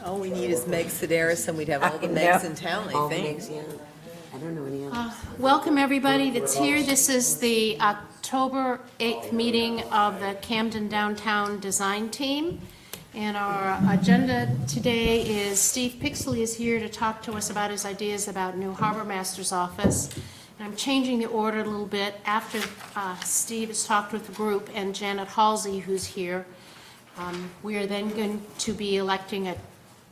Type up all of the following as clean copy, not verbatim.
All we need is Meg Sedaris, and we'd have all the Megs in town, I All the think. Megs, yeah. I don't know any others. Welcome, everybody that's here. This is the October 8th meeting of the Camden Downtown Design Team. And our agenda today is Steve Pixley is here to talk to us about his ideas about new Harbor Master's office. And I'm changing the order a little bit after Steve has talked with the group and Janet Halsey, who's here. We are then going to be electing a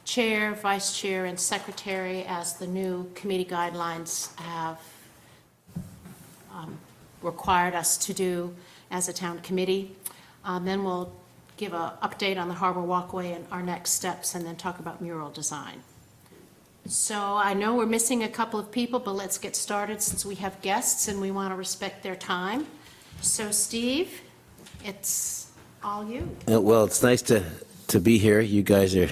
chair, vice chair, and secretary as the new committee guidelines have required us to do as a town committee. Then we'll give an update on the Harbour Walkway and our next steps, and then talk about mural design. So I know we're missing a couple of people, but let's get started since we have guests and we want to respect their time. So Steve, it's all you. Well, it's nice to be here. You guys are,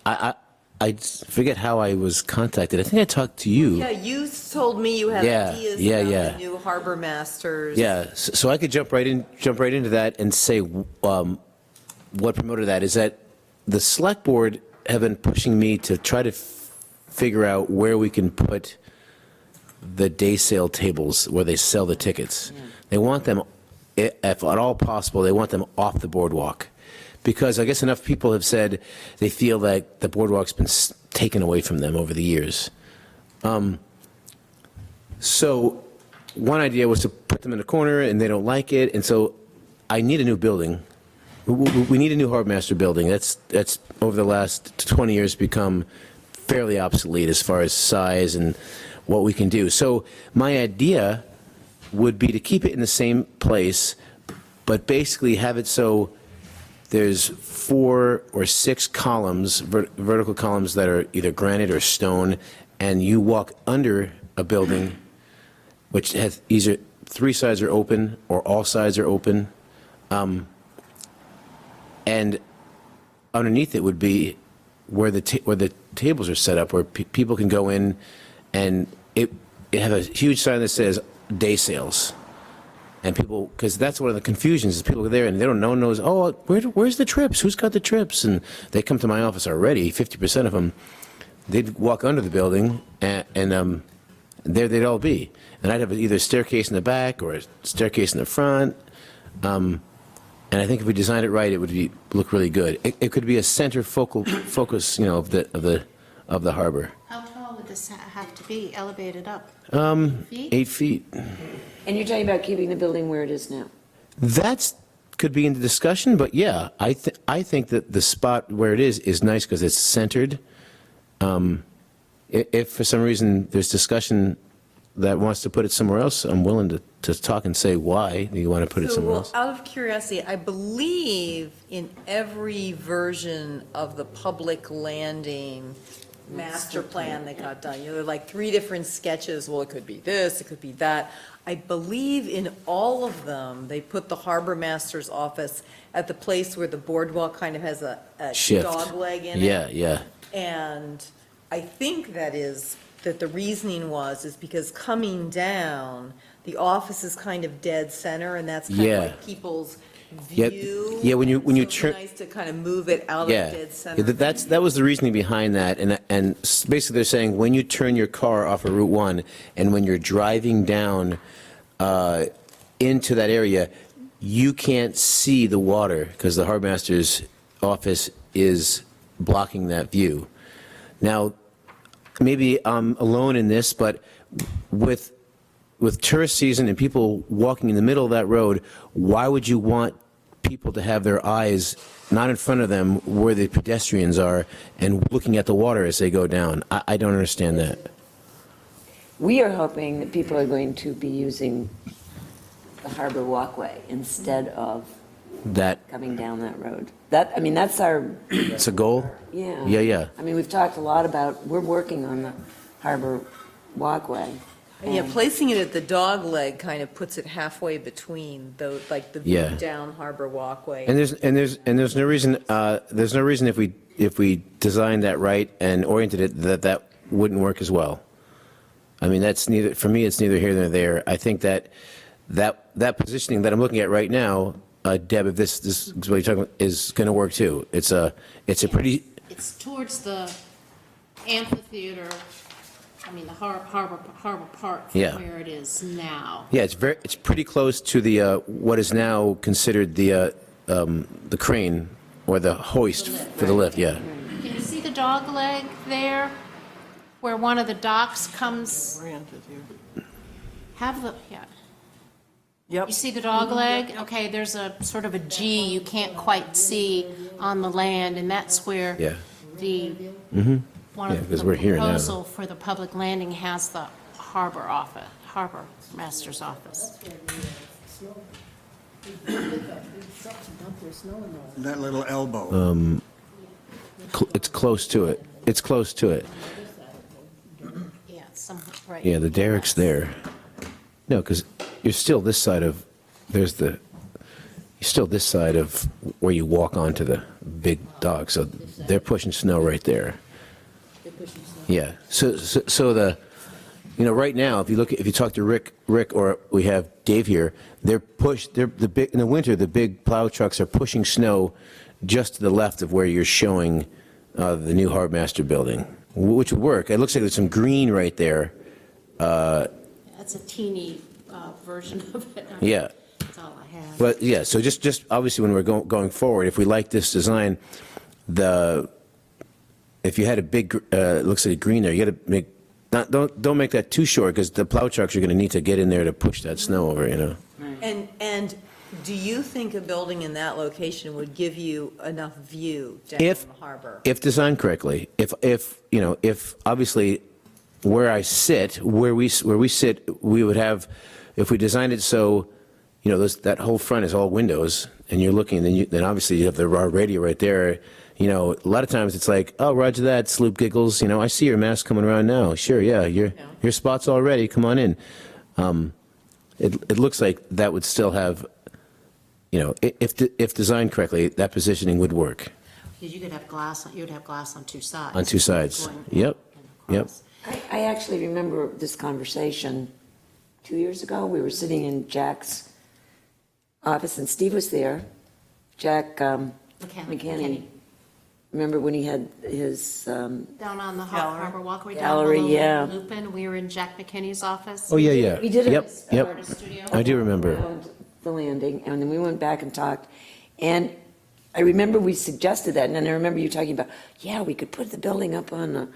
I forget how I was contacted. I think I talked to you. Yeah, you told me you had ideas about the new Harbor Masters. Yeah, so I could jump right into that and say what promoted that is that the select board have been pushing me to try to figure out where we can put the day sale tables where they sell the tickets. Yeah. They want them, if at all possible, they want them off the boardwalk. Because I guess enough people have said they feel that the boardwalk's been taken away from them over the years. So one idea was to put them in a corner and they don't like it, and so I need a new building. We need a new Harbor Master building. That's over the last 20 years become fairly obsolete as far as size and what we can do. So my idea would be to keep it in the same place, but basically have it so there's 4 or 6 columns, vertical columns that are either granite or stone, and you walk under a building which has either 3 sides are open or all sides are open. And underneath it would be where the tables are set up, where people can go in, and it have a huge sign that says day sales. And people, because that's one of the confusions, is people go there and they don't know, knows, oh, where's the trips? Who's got the trips? And they come to my office already, 50% of them. They'd walk under the building, and there they'd all be. And I'd have either a staircase in the back or a staircase in the front. And I think if we designed it right, it would look really good. It could be a center focus, of the harbor. How tall would this have to be, elevated up? 8 feet. And you're talking about keeping the building where it is now? That could be in the discussion, but yeah, I think that the spot where it is nice because it's centered. If for some reason there's discussion that wants to put it somewhere else, I'm willing to talk and say why you want to put it somewhere else. Out of curiosity, I believe in every version of the public landing master plan that got done, there are like 3 different sketches. Well, it could be this, it could be that. I believe in all of them, they put the harbor master's office at the place where the boardwalk kind of has a dog leg in it. Yeah. And I think that the reasoning is because coming down, the office is kind of dead center, and that's kind of like people's view. Yeah, when you so turn, it's nice to kind of move it out of dead center. Yeah, that was the reasoning behind that, and basically they're saying when you turn your car off of Route 1 and when you're driving down into that area, you can't see the water because the harbor master's office is blocking that view. Now, maybe I'm alone in this, but with tourist season and people walking in the middle of that road, why would you want people to have their eyes not in front of them where the pedestrians are and looking at the water as they go down? I don't understand that. We are hoping that people are going to be using the Harbour Walkway instead of coming down that road. That's our... It's a goal? Yeah. Yeah. I mean, we've talked a lot about, we're working on the Harbour Walkway. Yeah, placing it at the dog leg kind of puts it halfway between the view down Harbor Walkway. And there's no reason if we designed that right and oriented it that wouldn't work as well. I mean, it's neither here nor there. I think that positioning that I'm looking at right now, Deb, if this is what you're talking about, is going to work too. It's a pretty it's towards the amphitheater, I mean, the Harbor Park Yeah. from where it is now. Yeah, it's pretty close to the, what is now considered the crane or the hoist for the lift, yeah. Can you see the dog leg there, where one of the docks comes? Have the, yeah. Yep. You see the dog leg? Okay, there's a sort of a G you can't quite see on the land, and that's where Yeah. the, one Yeah, of 'cause the we're here now. proposal for the public landing has the harbor master's office. That little elbow. It's close to it. It's close to it. Yeah, some, right. Yeah, the derrick's there. No, because you're still this side of, you're still this side of where you walk onto the big dock, so they're pushing snow right there. Yeah, so the, right now, if you talk to Rick, or we have Dave here, in the winter, the big plow trucks are pushing snow just to the left of where you're showing the new Harbor Master building, which would work. It looks like there's some green right there. That's a teeny version of it. Yeah. That's all I have. But yeah, so just obviously when we're going forward, if we like this design, if you had a big, it looks like a green there, you got to make, don't make that too short, because the plow trucks are going to need to get in there to push that snow over. And do you think a building in that location would give you enough view down If- the harbor? If designed correctly, if obviously where we sit, we would have, if we designed it so, that whole front is all windows, and you're looking, then obviously you have the raw radio right there. A lot of times it's like, oh, roger that, Sloop giggles. I see your mask coming around now. Sure, yeah, your spot's all ready. Come on in. It looks like that would still have, if designed correctly, that positioning would work Because you could have glass, you'd have glass on two sides. on two sides. Going Yep, yep. across. I actually remember this conversation 2 years ago. We were sitting in Jack's office, and Steve was there. Jack McKinney. Remember when he had his, Down on the Harbor Walkway, down Gallery, below yeah. Lupin, we were in Jack McKinney's office. Oh, yeah, yeah. we did it. Yep. Artist studio. I do remember. Around the landing, and then we went back and talked. And I remember we suggested that, and then I remember you talking about, yeah, we could put the building up on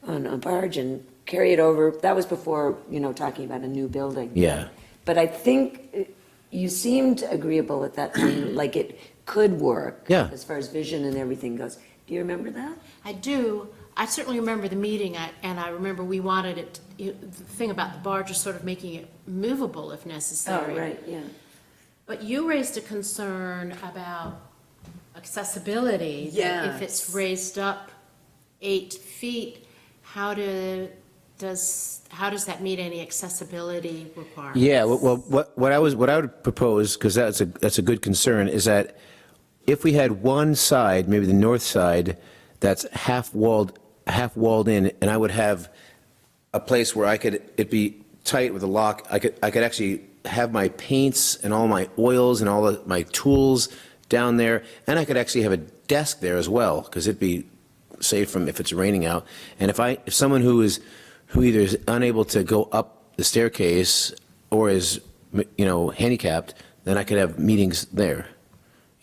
a barge and carry it over. That was before, talking about a new building. Yeah. But I think you seemed agreeable at that time, like it could work. Yeah. As far as vision and everything goes. Do you remember that? I do. I certainly remember the meeting, and I remember we wanted it, the thing about the barge is sort of making it movable if necessary. Yeah. But you raised a concern about accessibility. that If it's Yes. raised up 8 feet, how does that meet any accessibility requirements? Yeah, well, what I would propose, because that's a good concern, is that if we had one side, maybe the north side, that's half walled in, and I would have a place where it'd be tight with a lock. I could actually have my paints and all my oils and all of my tools down there, and I could actually have a desk there as well, because it'd be safe from if it's raining out. And if someone who either is unable to go up the staircase or is handicapped, then I could have meetings there.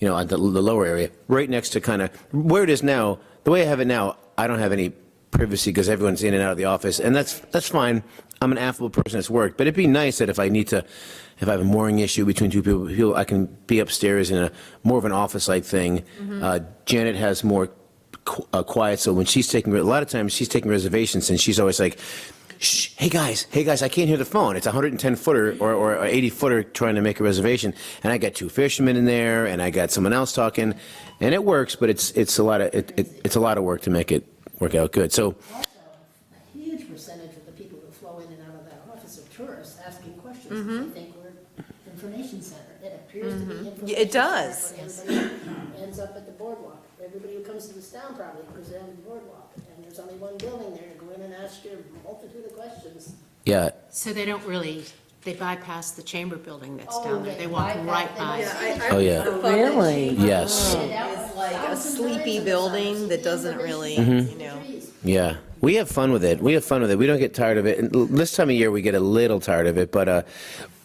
On the lower area, right next to kind of where it is now. The way I have it now, I don't have any privacy because everyone's in and out of the office, and that's fine. I'm an affable person that's worked, but it'd be nice that if I have a mooring issue between two people, I can be upstairs in more of an office-like thing. Janet has more quiet, so when a lot of times she's taking reservations, and she's always like, shh, hey guys, I can't hear the phone. It's a 110-footer or 80-footer trying to make a reservation, and I got 2 fishermen in there, and I got someone else talking, and it works, but it's a lot of work to make it work out good. So Also, a huge percentage of the people who flow in and out of that office are tourists asking questions, because they think we're an information center. It appears to be information. Yeah, it does. center, but everybody ends up at the boardwalk. Everybody who comes to this town probably goes down to the boardwalk, and there's only one building there to go in and ask you a multitude of questions. yeah, So they don't really, they bypass the chamber building that's Oh, down there. They walk right by. bypass- it. oh yeah, Really? yes. That was like a sleepy building that doesn't really, Mm-hmm. you know. Yeah, we have fun with it. We don't get tired of it. And this time of year, we get a little tired of it. But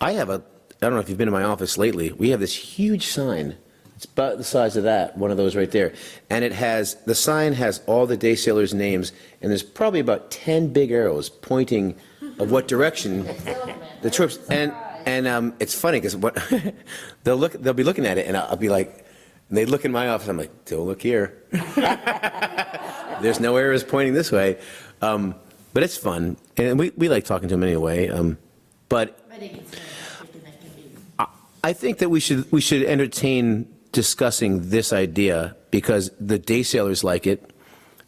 I don't know if you've been in my office lately. We have this huge sign. It's about the size of that, one of those right there. And the sign has all the day sailors' names, and there's probably about 10 big arrows pointing of what direction the troops. And it's funny because what they'll be looking at it, and I'll be like, and they look in my office. I'm like, don't look here. There's no arrows pointing this way. But it's fun, and we like talking to them anyway. But I think it's something that can be. I think that we should entertain discussing this idea because the day sailors like it.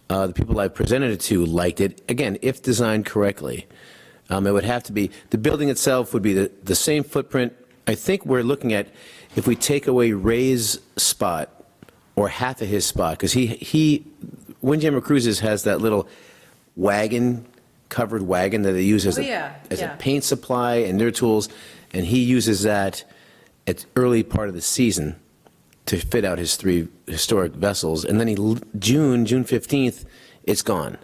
The people I presented it to liked it. Again, if designed correctly, it would have to be, the building itself would be the same footprint. I think we're looking at, if we take away Ray's spot or half of his spot, because Windjammer Cruises has that little covered wagon that they use as a paint supply and their tools, and he uses that at early part of the season to fit out his 3 historic vessels, and then June 15th, it's gone,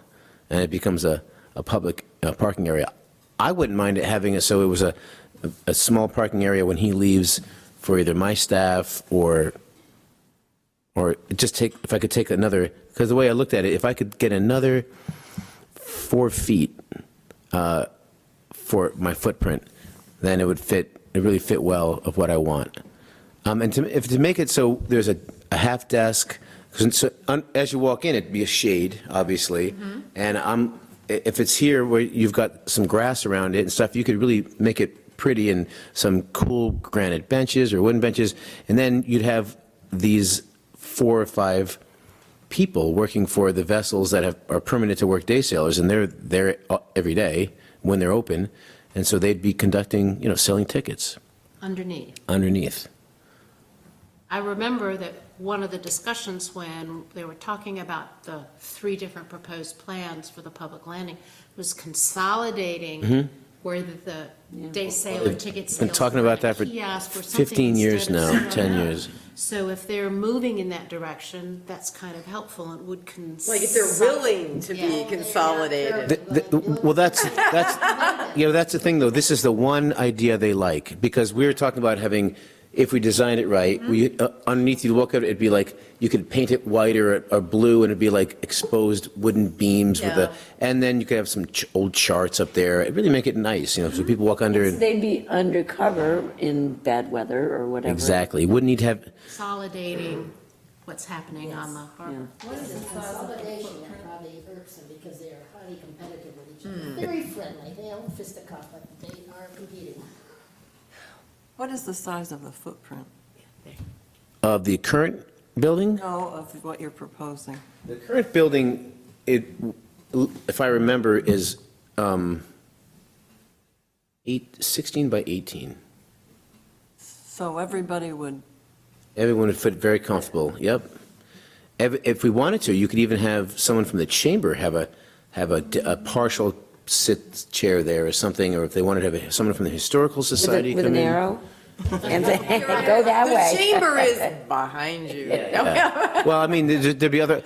and it becomes a public parking area. I wouldn't mind it having it so it was a small parking area when he leaves for either my staff or just if I could take another, because the way I looked at it, if I could get another 4 feet for my footprint, then it would really fit well of what I want. And to make it so there's a half desk, as you walk in, it'd be a shade, obviously, and if it's here where you've got some grass around it and stuff, you could really make it pretty and some cool granite benches or wooden benches, and then you'd have these 4 or 5 people working for the vessels that are permanent to work day sailors, and they're there every day when they're open, and so they'd be conducting, selling tickets underneath. I remember that one of the discussions when they were talking about the 3 different proposed plans for the public landing was consolidating where the day sailor ticket Been sales. talking about that for kiosk or something 15 years instead of now, sitting 10 around. years. So if they're moving in that direction, that's kind of helpful and would Like if they're willing to be Yeah. consolidated. Well, that's the thing, though. This is the one idea they like, because we were talking about having, if we designed it right, underneath you look at it, it'd be like, you could paint it white or blue, and it'd be like exposed wooden beams and then you could have some old charts up there. It'd really make it nice, so people walk under it. They'd be undercover in bad weather or whatever. Exactly. Wouldn't need to have, consolidating what's happening on the harbor. One is the consolidation that probably irks them because they are highly competitive with each other. Very friendly, they don't fisticuff, but they are competing. What is the size of the footprint? of the current building? No, of what you're proposing. The current building, if I remember, is 16 by 18. So everybody would, Everyone would fit very comfortable, yep. If we wanted to, you could even have someone from the chamber have a partial sit chair there or something, or if they wanted to have someone from the Historical Society With come an in. arrow? And say, go that The way. chamber is behind you. Well, I mean, there'd be other,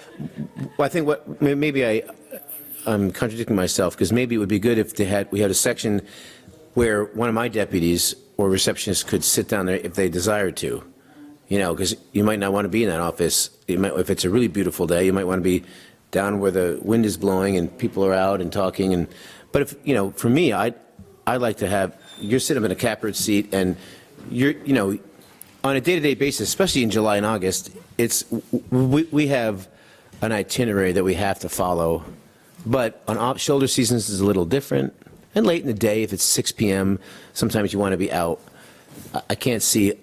well, I think maybe I'm contradicting myself, because maybe it would be good if we had a section where one of my deputies or receptionists could sit down there if they desired to. Because you might not want to be in that office. If it's a really beautiful day, you might want to be down where the wind is blowing and people are out and talking. But if, for me, I like to have, you're sitting in a catbird seat and you're, on a day-to-day basis, especially in July and August, we have an itinerary that we have to follow. But on shoulder seasons is a little different. And late in the day, if it's 6 p.m., sometimes you want to be out. I can't see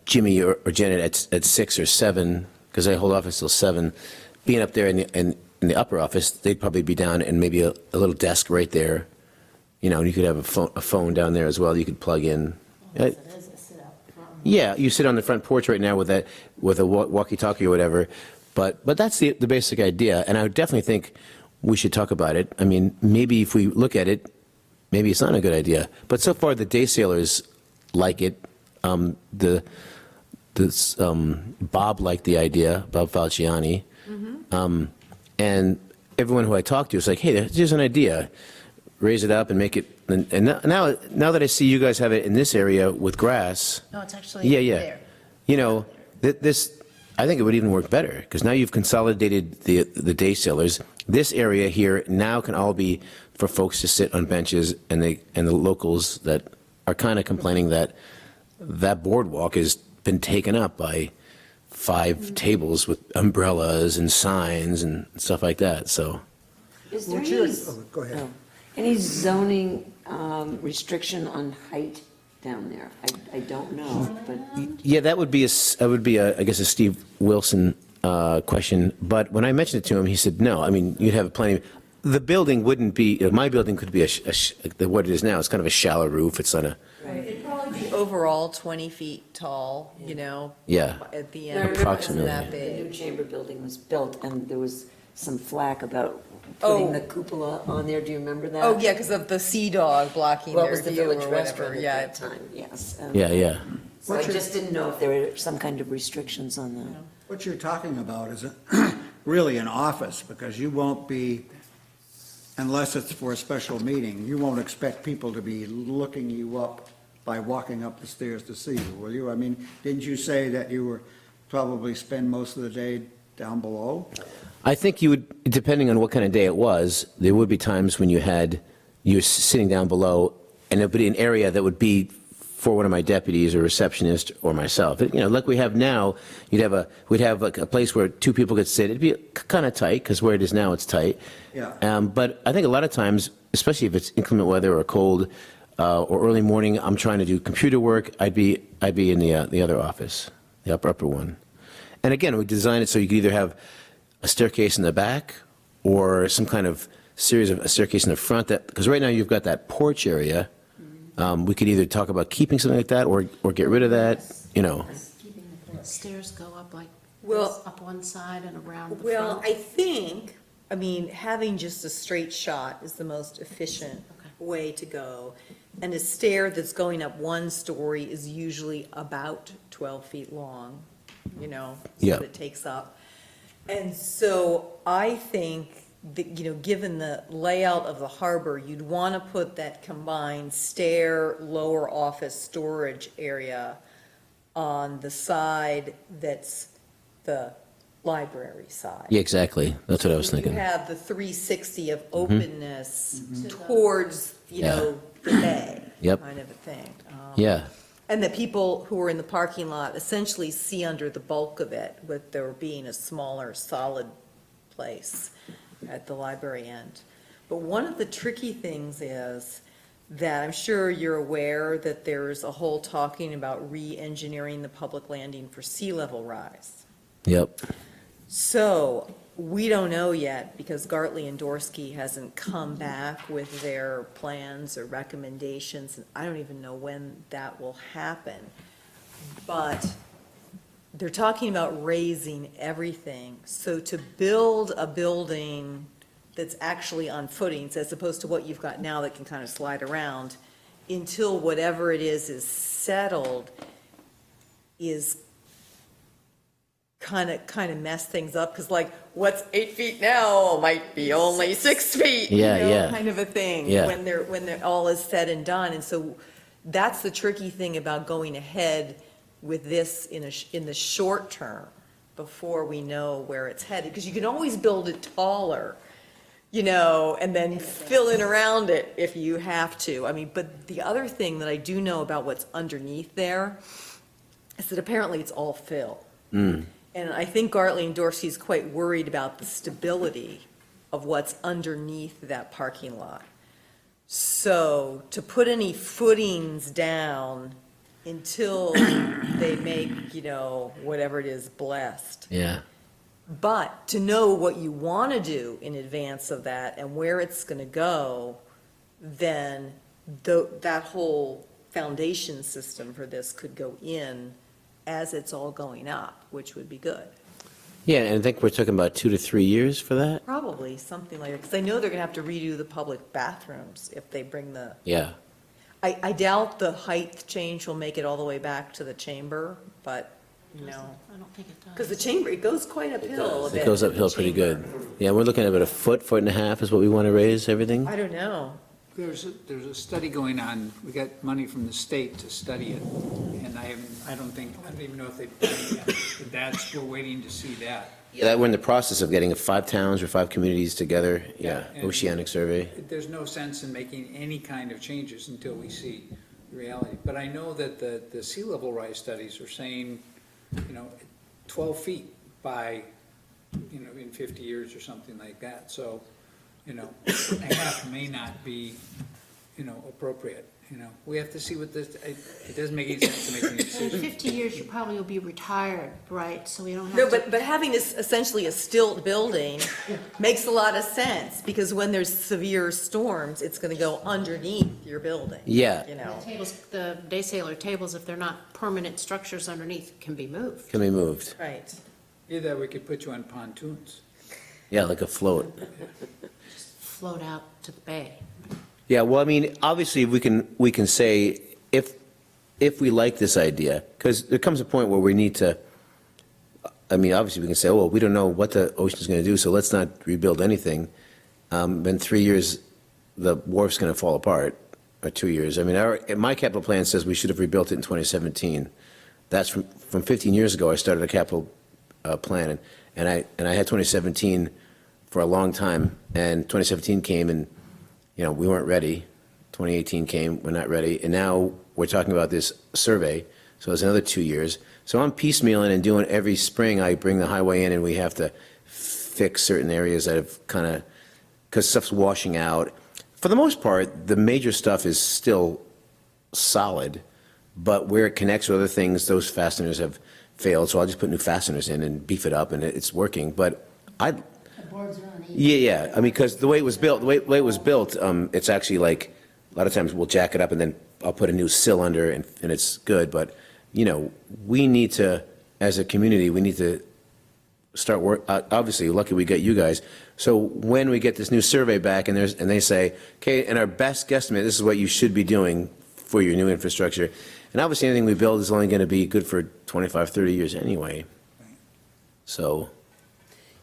Jimmy or Janet at 6 or 7, because I hold office till 7. Being up there in the upper office, they'd probably be down and maybe a little desk right there. And you could have a phone down there as well you could plug in. Yeah, you sit on the front porch right now with a walkie-talkie or whatever. But that's the basic idea, and I would definitely think we should talk about it. I mean, maybe if we look at it, maybe it's not a good idea. But so far, the day sailors like it. The this, Bob liked the idea, Bob Falciani. And everyone who I talked to was like, hey, here's an idea. Raise it up and make it, and now that I see you guys have it in this area with grass, No, it's actually yeah, yeah. there. You know, this, I think it would even work better, because now you've consolidated the day sailors. This area here now can all be for folks to sit on benches, and the locals that are kind of complaining that that boardwalk has been taken up by 5 tables with umbrellas and signs and stuff like that, so. Is there What's your- any, oh, go ahead. any zoning restriction on height down there? I don't know, but. Yeah, that would be I guess, a Steve Wilson question. But when I mentioned it to him, he said, no, I mean, you'd have plenty. The building wouldn't be, my building could be what it is now. It's kind of a shallow roof. It's on a, It'd probably be overall 20 feet tall, you know? Yeah. At the I end. remember Approximately. That The big. new chamber building was built, and there was some flack about Oh. putting the cupola on there. Do you remember that? Oh, yeah, because of the sea dog blocking Well, it their was the view or village whatever, restaurant at yeah. that time, yes. yeah. So I just didn't know if there were some kind of restrictions on that. What you're talking about is really an office, because you won't be, unless it's for a special meeting, you won't expect people to be looking you up by walking up the stairs to see you, will you? I mean, didn't you say that you were probably spend most of the day down below? I think you would, depending on what kind of day it was, there would be times when you were sitting down below, and it would be an area that would be for one of my deputies or receptionist or myself. You know, like we have now, we'd have like a place where 2 people could sit. It'd be kind of tight, because where it is now, it's tight. Yeah. But I think a lot of times, especially if it's inclement weather or cold, or early morning, I'm trying to do computer work, I'd be in the other office, the upper one. And again, we designed it so you could either have a staircase in the back or some kind of series of a staircase in the front, that, because right now you've got that porch area. We could either talk about keeping something like that or get rid of that, you know. Stairs go up like Well- this, up one side and around the Well, front. I think, I mean, having just a straight shot is the most efficient Okay. way to go. And a stair that's going up 1 story is usually about 12 feet long, you know? Yeah. So that it takes up. And so I think that, you know, given the layout of the harbor, you'd want to put that combined stair, lower office storage area on the side that's the library side. Yeah, exactly. That's what I was thinking. You have the 360 of openness towards, you know, the bay. Yep. Kind of a thing. Yeah, And the people who are in the parking lot essentially see under the bulk of it, with there being a smaller, solid place at the library end. But one of the tricky things is that I'm sure you're aware that there's a whole talking about re-engineering the public landing for sea level rise. yep. So, we don't know yet, because Gartley and Dorsey hasn't come back with their plans or recommendations, and I don't even know when that will happen. But they're talking about raising everything, so to build a building that's actually on footings, as opposed to what you've got now that can kind of slide around, until whatever it is settled, is kind of mess things up, because like, what's 8 feet now might be only 6 feet, Yeah, you know, yeah. kind of a thing, Yeah. when they're all is said and done. And so that's the tricky thing about going ahead with this in the short term, before we know where it's headed, because you can always build it taller, you know, and then fill in around it if you have to. I mean, but the other thing that I do know about what's underneath there is that apparently it's all fill. And I think Gartley and Dorsey's quite worried about the stability of what's underneath that parking lot. So to put any footings down until they make, you know, whatever it is, blessed. Yeah. But to know what you want to do in advance of that and where it's going to go, then that whole foundation system for this could go in as it's all going up, which would be good. Yeah, and I think we're talking about 2 to 3 years for that? Probably something like that, because I know they're going to have to redo the public bathrooms if they bring the, Yeah. I doubt the height change will make it all the way back to the chamber, but you know? I don't think it does. Because the chamber, it goes quite uphill a bit. It goes with the uphill pretty chamber. good. Yeah, we're looking at about a foot and a half is what we want to raise everything. I don't know. There's a study going on, we got money from the state to study it, and I don't even know if they've done it yet, but we're waiting to see that. Yeah, we're in the process of getting 5 towns or 5 communities together. Yeah, and oceanic survey. There's no sense in making any kind of changes until we see the reality. But I know that the sea level rise studies are saying, 12 feet by, in 50 years or something like that. So, a half may not be, appropriate. We have to see what this, it doesn't make any sense to make any In decisions. 50 years, you probably will be retired, right? So we don't have No, to. but having this essentially a stilt building makes a lot of sense, because when there's severe storms, it's gonna go underneath your building. Yeah. You know? Tables, the day sailor tables, if they're not permanent structures underneath, can be moved. Can be moved. Right. Either we could put you on pontoons. Yeah, like a float. Float out to the bay. Yeah, well, I mean, obviously, we can say if we like this idea, because there comes a point where we need to, I mean, obviously, we can say, oh, well, we don't know what the ocean's going to do, so let's not rebuild anything. In 3 years, the wharf's going to fall apart, or 2 years. I mean, my capital plan says we should have rebuilt it in 2017. That's from 15 years ago, I started a capital plan, and I had 2017 for a long time, and 2017 came and we weren't ready. 2018 came, we're not ready. And now we're talking about this survey, so it's another 2 years. So I'm piecemealing and doing every spring, I bring the highway in and we have to fix certain areas that have kind of, because stuff's washing out. For the most part, the major stuff is still solid, but where it connects with other things, those fasteners have failed. So I'll just put new fasteners in and beef it up and it's working. But The board's really neat. yeah. I mean, because the way it was built, it's actually like, a lot of times we'll jack it up and then I'll put a new sill under and it's good. But, we need to, as a community, we need to start work, obviously, lucky we get you guys. So when we get this new survey back and they say, okay, and our best guesstimate, this is what you should be doing for your new infrastructure. And obviously, anything we build is only going to be good for 25, 30 years anyway. So.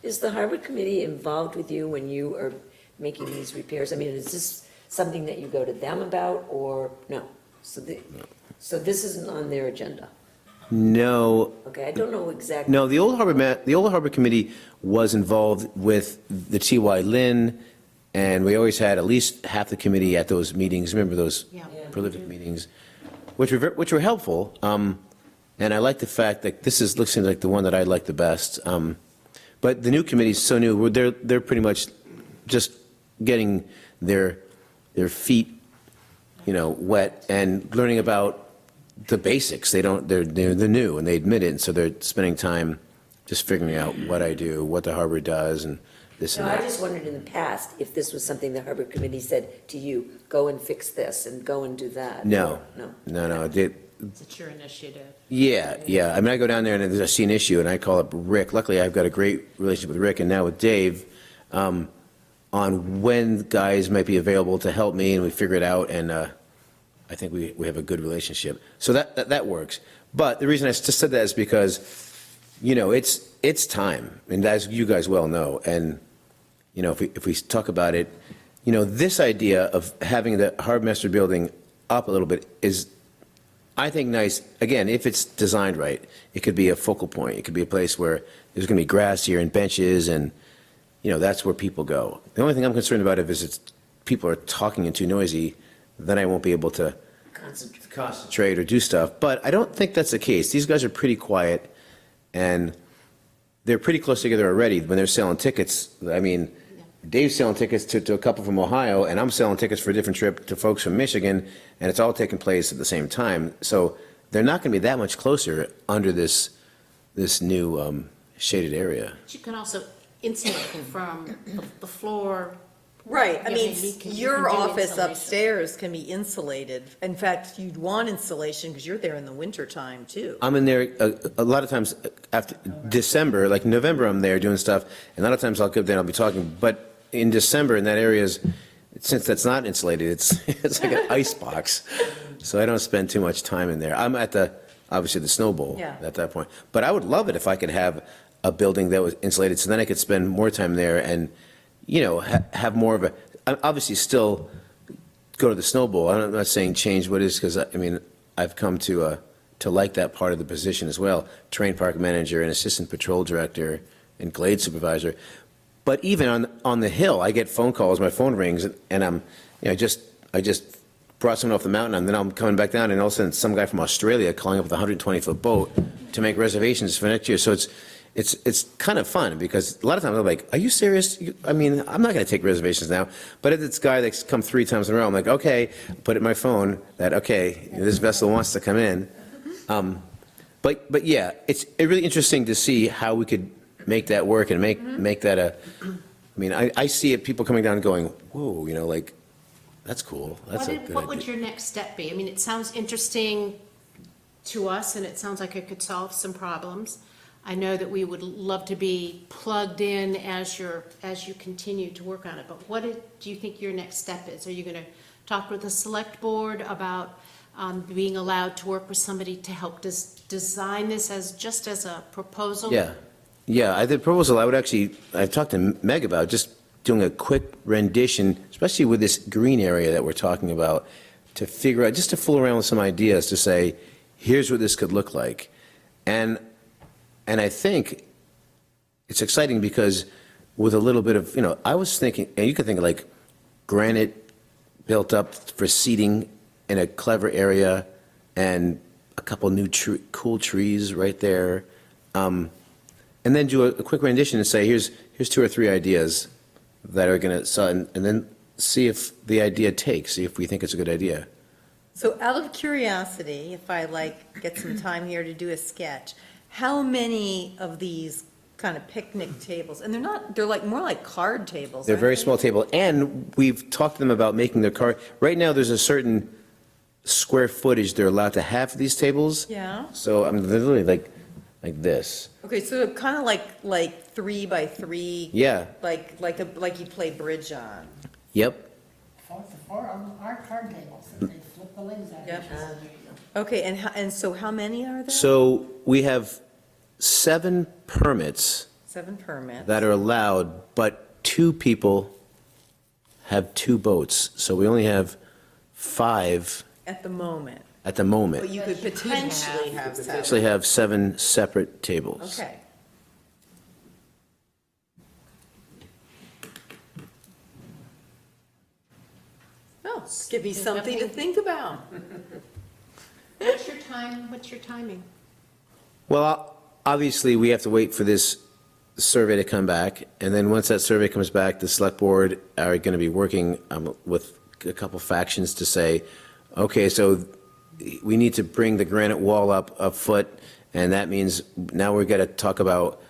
Is the Harbor Committee involved with you when you are making these repairs? I mean, is this something that you go to them about, or no? So this isn't on their agenda? No, Okay, I don't know exactly. no, the old Harbor Committee was involved with the TY Lynn, and we always had at least half the committee at those meetings. Remember those Yeah. prolific meetings, which were helpful. And I like the fact that looks like the one that I like the best. But the new committee's so new, they're pretty much just getting their feet, wet and learning about the basics. They're new and they admit it, and so they're spending time just figuring out what I do, what the harbor does, and this No, and I that. just wondered in the past if this was something the Harbor Committee said to you, go and fix this and go and do that. No, No. no, It's your initiative. yeah. I mean, I go down there and I see an issue and I call up Rick. Luckily, I've got a great relationship with Rick and now with Dave on when guys might be available to help me, and we figure it out, and I think we have a good relationship. So that works. But the reason I just said that is because, it's time, and as you guys well know, and, if we talk about it, this idea of having the Harbor Master Building up a little bit is, I think, nice. Again, if it's designed right, it could be a focal point. It could be a place where there's going to be grass here and benches, and that's where people go. The only thing I'm concerned about is people are talking and too noisy, then I won't be able to concentrate or do stuff. But I don't think that's the case. These guys are pretty quiet, and they're pretty close together already when they're selling tickets. I mean, Dave's selling tickets to a couple from Ohio, and I'm selling tickets for a different trip to folks from Michigan, and it's all taking place at the same time. So they're not going to be that much closer under this new shaded area. But you can also insulate from the floor. Right, I Yeah, mean, maybe you your can do office insulation. upstairs can be insulated. In fact, you'd want insulation because you're there in the wintertime too. I'm in there a lot of times after December, like November, I'm there doing stuff, and a lot of times I'll go there and I'll be talking. But in December, in that area, since that's not insulated, it's like an ice box. So I don't spend too much time in there. I'm at the obviously the Snow Bowl Yeah. at that point. But I would love it if I could have a building that was insulated, so then I could spend more time there and, have more of a, obviously still go to the Snow Bowl. I'm not saying change what is, because, I've come to like that part of the position as well. Terrain park manager and assistant patrol director and glade supervisor. But even on the hill, I get phone calls, my phone rings, and I just brought someone off the mountain, and then I'm coming back down, and all of a sudden, some guy from Australia calling up with a 120-foot boat to make reservations for next year. So it's kind of fun, because a lot of times I'm like, are you serious? I'm not going to take reservations now. But if it's a guy that's come 3 times in a row, I'm like, okay, put it in my phone that, okay, this vessel wants to come in. But yeah, it's really interesting to see how we could make that work and make that I see it, people coming down and going, whoa, like, that's cool. That's a good What would idea. your next step be? I mean, it sounds interesting to us, and it sounds like it could solve some problems. I know that we would love to be plugged in as you continue to work on it, but what do you think your next step is? Are you going to talk with the select board about being allowed to work with somebody to help design this just as a proposal? Yeah, I did proposal, I've talked to Meg about just doing a quick rendition, especially with this green area that we're talking about, to figure out, just to fool around with some ideas to say, here's what this could look like. And I think it's exciting because with a little bit of, I was thinking, and you could think of like granite built up for seating in a clever area and a couple new cool trees right there. And then do a quick rendition and say, here's 2 or 3 ideas that are going to, and then see if the idea takes, see if we think it's a good idea. So out of curiosity, if I get some time here to do a sketch, how many of these kind of picnic tables, and they're more like card tables, They're aren't very they? small table, and we've talked to them about making their car, right now, there's a certain square footage they're allowed to have for these tables. Yeah, So I'm literally like this. okay, so kind of like 3 by 3. Yeah, Like you play bridge on. yep. 4 for 4 on our card tables, and they flip the legs out. Yep. Okay, and so how many are there? So we have 7 permits 7 permits. that are allowed, but 2 people have 2 boats. So we only have 5 At the moment, at the but moment. you could potentially have 7. Actually have 7 separate tables. Okay. Oh, give me something to think about. What's your timing? Well, obviously, we have to wait for this survey to come back, and then once that survey comes back, the select board are going to be working with a couple factions to say, okay, so we need to bring the granite wall up a foot, and that means now we've got to talk about,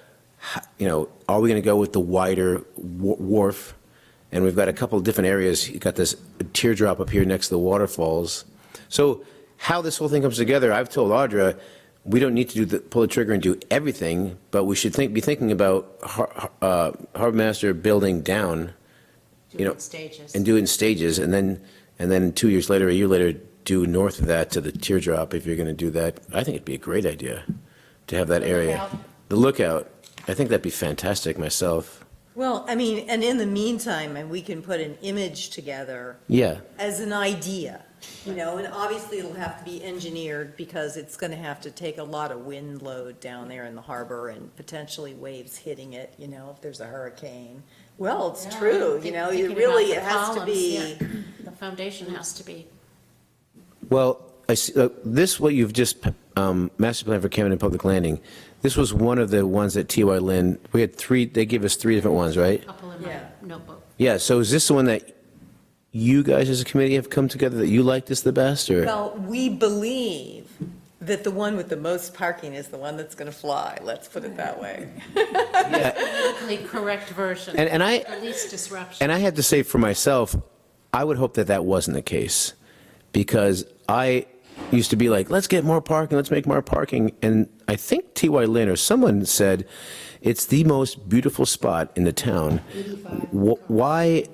are we going to go with the wider wharf? And we've got a couple of different areas. You've got this teardrop up here next to the waterfalls. So how this whole thing comes together, I've told Audra, we don't need to pull the trigger and do everything, but we should be thinking about Harbor Master building down, Do it in stages. and do it in stages, and then 2 years later, a year later, do north of that to the teardrop if you're going to do that. I think it'd be a great idea to have that area. Lookout. The lookout, I think that'd be fantastic myself. Well, and in the meantime, we can put an image together Yeah, as an idea, and obviously it'll have to be engineered because it's going to have to take a lot of wind load down there in the harbor and potentially waves hitting it, if there's a hurricane. Well, it's true, Thinking it has about the to be. columns, yeah. The foundation has to be. well, I see, what you've just, master plan for Camden Public Landing, this was one of the ones that T.Y. Lin, we had 3, they gave us 3 different ones, right? Couple in my Yeah. notebook. Yeah, so is this the one that you guys as a committee have come together that you like this the best, or? Well, we believe that the one with the most parking is the one that's going to fly, let's put it that way. The correct version. And I, The least disruption. and I have to say for myself, I would hope that that wasn't the case, because I used to be like, let's get more parking, let's make more parking, and I think T.Y. Lin or someone said, it's the most beautiful spot in the town. Why,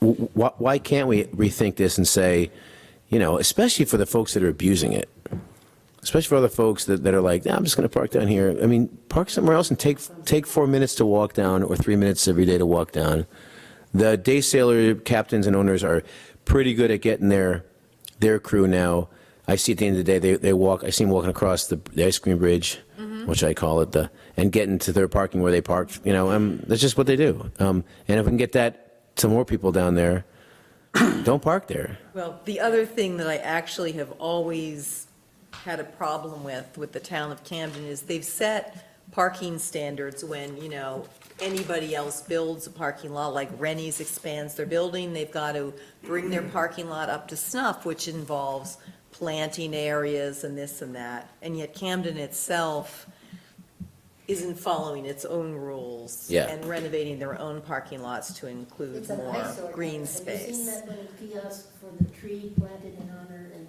why can't we rethink this and say, especially for the folks that are abusing it, especially for other folks that are like, nah, I'm just going to park down here. I mean, park somewhere else and take 4 minutes to walk down or 3 minutes every day to walk down. The day sailor captains and owners are pretty good at getting their crew now. I see at the end of the day, they walk, I see them walking across the ice cream bridge, which I call it, and getting to their parking where they parked, that's just what they do. And if we can get that to more people down there, don't park there. Well, the other thing that I actually have always had a problem with the town of Camden is they've set parking standards when, anybody else builds a parking lot, like Rennie's expands their building, they've got to bring their parking lot up to snuff, which involves planting areas and this and that. And yet Camden itself isn't following its own rules. Yeah. And renovating their own parking lots to include It's an more eyesore. green Have you seen space. that little kiosk for the tree planted in honor and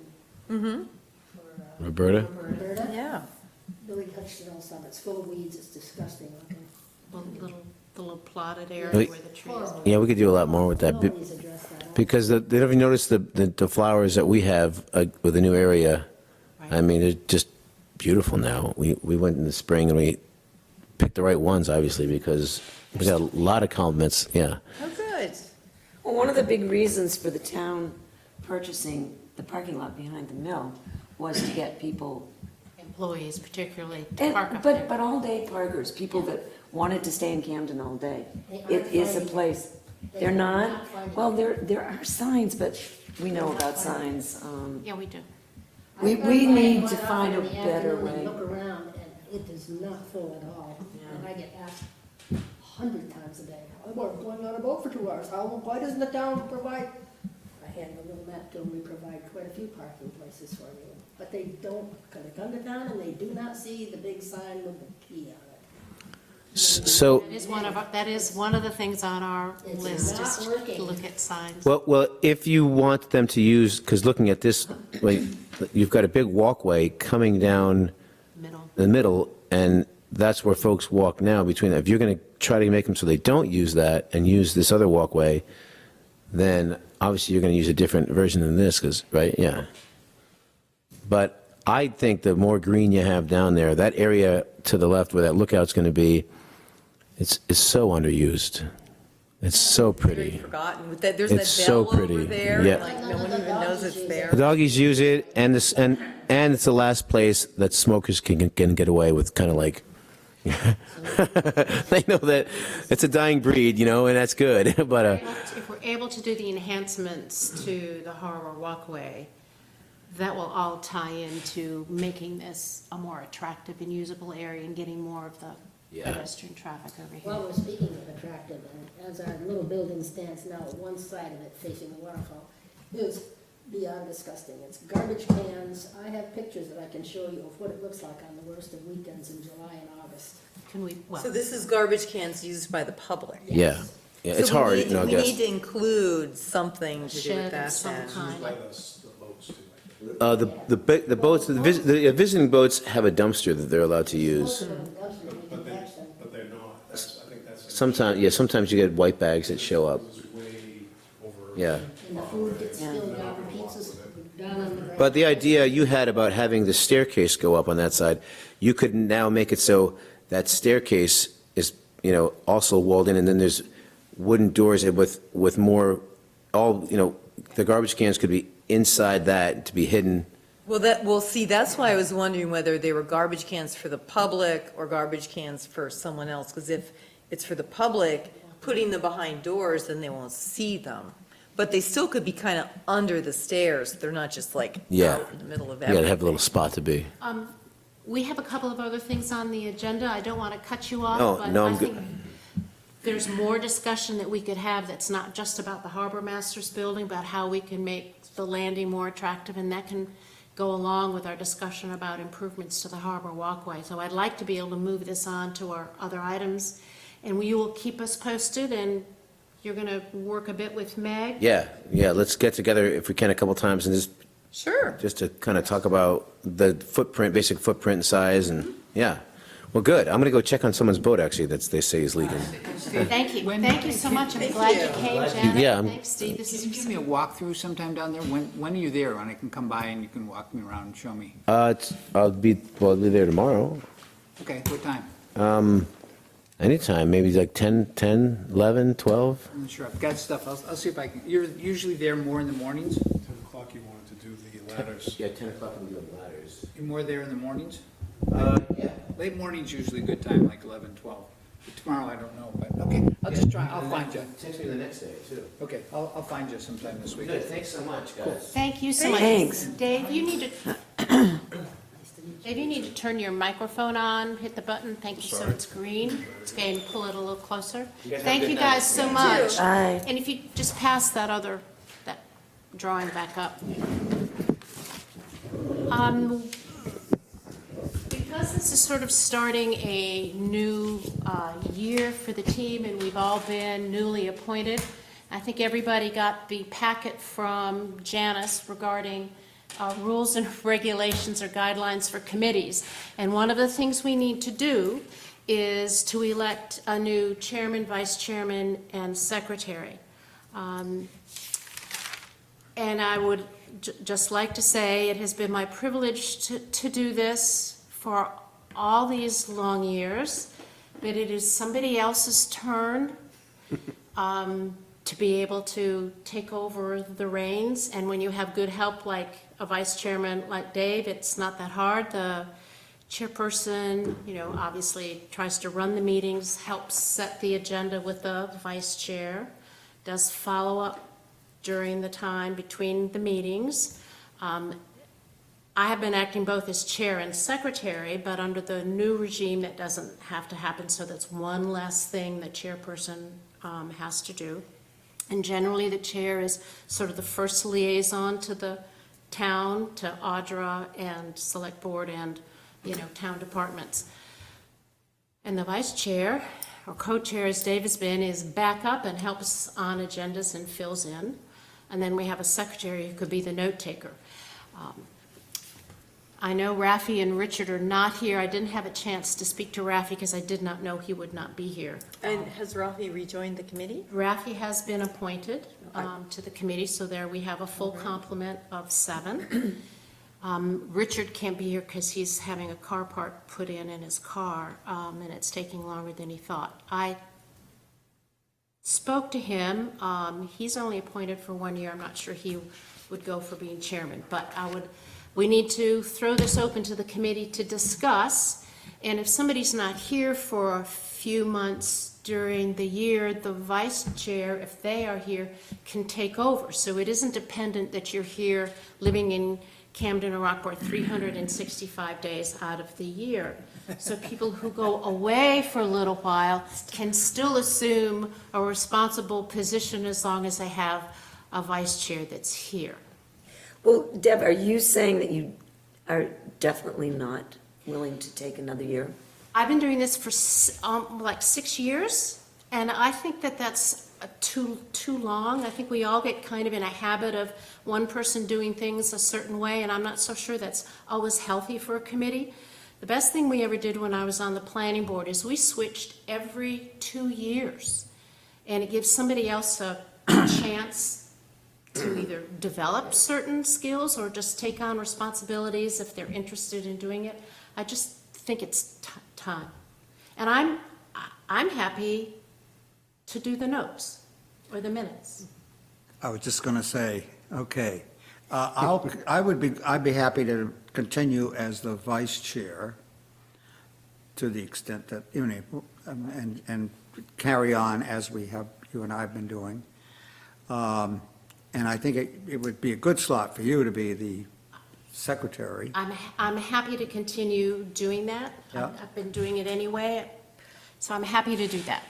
Mm-hmm, for, Roberta? Roberta? yeah. Billy touched it all summer. It's full of weeds. It's disgusting looking. The little plotted area Wait. where the trees. Horrible. Yeah, we could do a lot more with that. Nobody's addressed that. Because they haven't noticed the flowers that we have with the new area. I mean, they're just beautiful now. We went in the spring and we picked the right ones, obviously, because we got a lot of compliments, yeah. Oh, good. Well, one of the big reasons for the town purchasing the parking lot behind the mill was to get people, Employees particularly to park up but there. all-day parkers, people that wanted to stay in Camden all day. They aren't It is a finding it. place. They They're are not? not finding Well, it. there are signs, but we know about signs. Yeah, we do. We I drive by need quite to often find a in the better afternoon and way. Look around, and it is not full at all. And I get asked 100 times a day, I work going on a boat for 2 hours, why doesn't the town provide? I hand the little map to them, we provide quite a few parking places for you. But they don't, because they come to town and they do not see the big sign with the key on it. So, That is one of the things on our It's list, not is to working. look at signs. well, if you want them to use, because looking at this, like, you've got a big walkway coming down Middle. the middle, and that's where folks walk now between, if you're going to try to make them so they don't use that and use this other walkway, then obviously you're going to use a different version than this, right, yeah. But I think the more green you have down there, that area to the left where that lookout's going to be, it's so underused. It's so Very pretty. forgotten. With that, there's It's so that bell over pretty. there, Yeah. like, no one even knows it's there. The doggies use it, and it's the last place that smokers can get away with kind of like, they know that it's a dying breed, and that's good, but, If we're able to do the enhancements to the Harbour Walkway, that will all tie into making this a more attractive and usable area and getting more of the Yeah. pedestrian traffic over Well, here. we're speaking of attractive, and as our little building stands now, one side of it facing the waterfall is beyond disgusting. It's garbage cans. I have pictures that I can show you of what it looks like on the worst of weekends in July and August. Can we, well, So this is garbage cans used by the public. yeah. Yeah, it's So we hard, need- I We guess. need to include something to do shed with of that some then. kind. The boats, the visiting boats have a dumpster that they're allowed to use. Most of them dumpsters, we can catch them. But they're not, I think that's. Sometimes you get white bags that show up, This is way over. yeah. And the food gets spilled out, the pizzas down on the ground. But the idea you had about having the staircase go up on that side, you could now make it so that staircase is, also walled in, and then there's wooden doors with more, the garbage cans could be inside that to be hidden. Well, see, that's why I was wondering whether they were garbage cans for the public or garbage cans for someone else, because if it's for the public, putting them behind doors, then they won't see them. But they still could be kind of under the stairs, they're not just like Yeah. out in the middle of You everything. gotta have a little spot to be. We have a couple of other things on the agenda. I don't want to cut you off, No, but no, I I'm good. think there's more discussion that we could have that's not just about the Harbor Masters building, but how we can make the landing more attractive, and that can go along with our discussion about improvements to the Harbor Walkway. So I'd like to be able to move this on to our other items, and you will keep us posted, and you're going to work a bit with Meg. Yeah, let's get together if we can a couple times and just Sure. to kind of talk about the footprint, basic footprint and size, and, yeah. Well, good. I'm going to go check on someone's boat, actually, they say is leaking. Thank you, When- thank you so much, I'm glad you came, Janet. Yeah, Thanks, Steve, this Can you is, give me a walkthrough sometime down there? When are you there? When I can come by and you can walk me around and show me? I'll be there tomorrow. Okay, what time? Anytime, maybe like 10, 11, 12. I'm not sure. I've got stuff. I'll see if I can. You're usually there more in the mornings? 10 o'clock you wanted to do the ladders. Yeah, 10 o'clock we'll do the ladders. You're more there in the mornings? Yeah. Late morning's usually a good time, like 11, 12. Tomorrow, I don't know, but okay, I'll just try. I'll find you. Potentially the next day, too. Okay, I'll find you sometime this week. Good, thanks so much, guys. thank you so much. Thanks. Dave, you need to, Dave, you need to turn your microphone on, hit the button, thank you, so it's green. Okay, and pull it a little closer. guys have a Thank good you night. guys so much. Bye. And if you just pass that drawing back up. Because this is sort of starting a new year for the team, and we've all been newly appointed, I think everybody got the packet from Janice regarding rules and regulations or guidelines for committees. And one of the things we need to do is to elect a new chairman, vice chairman, and secretary. And I would just like to say it has been my privilege to do this for all these long years, but it is somebody else's turn to be able to take over the reins. And when you have good help like a vice chairman like Dave, it's not that hard. The chairperson, obviously tries to run the meetings, helps set the agenda with the vice chair, does follow up during the time between the meetings. I have been acting both as chair and secretary, but under the new regime, that doesn't have to happen, so that's one less thing the chairperson has to do. And generally, the chair is sort of the first liaison to the town, to Audra and select board and, town departments. And the vice chair, or co-chair as Dave has been, is backup and helps on agendas and fills in. And then we have a secretary who could be the note taker. I know Rafi and Richard are not here. I didn't have a chance to speak to Rafi because I did not know he would not be here. And has Rafi rejoined the committee? Rafi has been appointed to the committee, so there we have a full complement of 7. Richard can't be here because he's having a car part put in his car, and it's taking longer than he thought. I spoke to him. He's only appointed for 1 year. I'm not sure he would go for being chairman, but we need to throw this open to the committee to discuss, and if somebody's not here for a few months during the year, the vice chair, if they are here, can take over. So it isn't dependent that you're here living in Camden or Rockport 365 days out of the year. So people who go away for a little while can still assume a responsible position as long as they have a vice chair that's here. Well, Deb, are you saying that you are definitely not willing to take another year? I've been doing this for like 6 years, and I think that that's too long. I think we all get kind of in a habit of one person doing things a certain way, and I'm not so sure that's always healthy for a committee. The best thing we ever did when I was on the planning board is we switched every 2 years, and it gives somebody else a chance to either develop certain skills or just take on responsibilities if they're interested in doing it. I just think it's time. And I'm happy to do the notes or the minutes. I was just going to say, okay, I'd be happy to continue as the vice chair to the extent that, and carry on as you and I have been doing. And I think it would be a good slot for you to be the secretary. I'm happy to continue doing that. Yeah. I've been doing it anyway, so I'm happy to do that.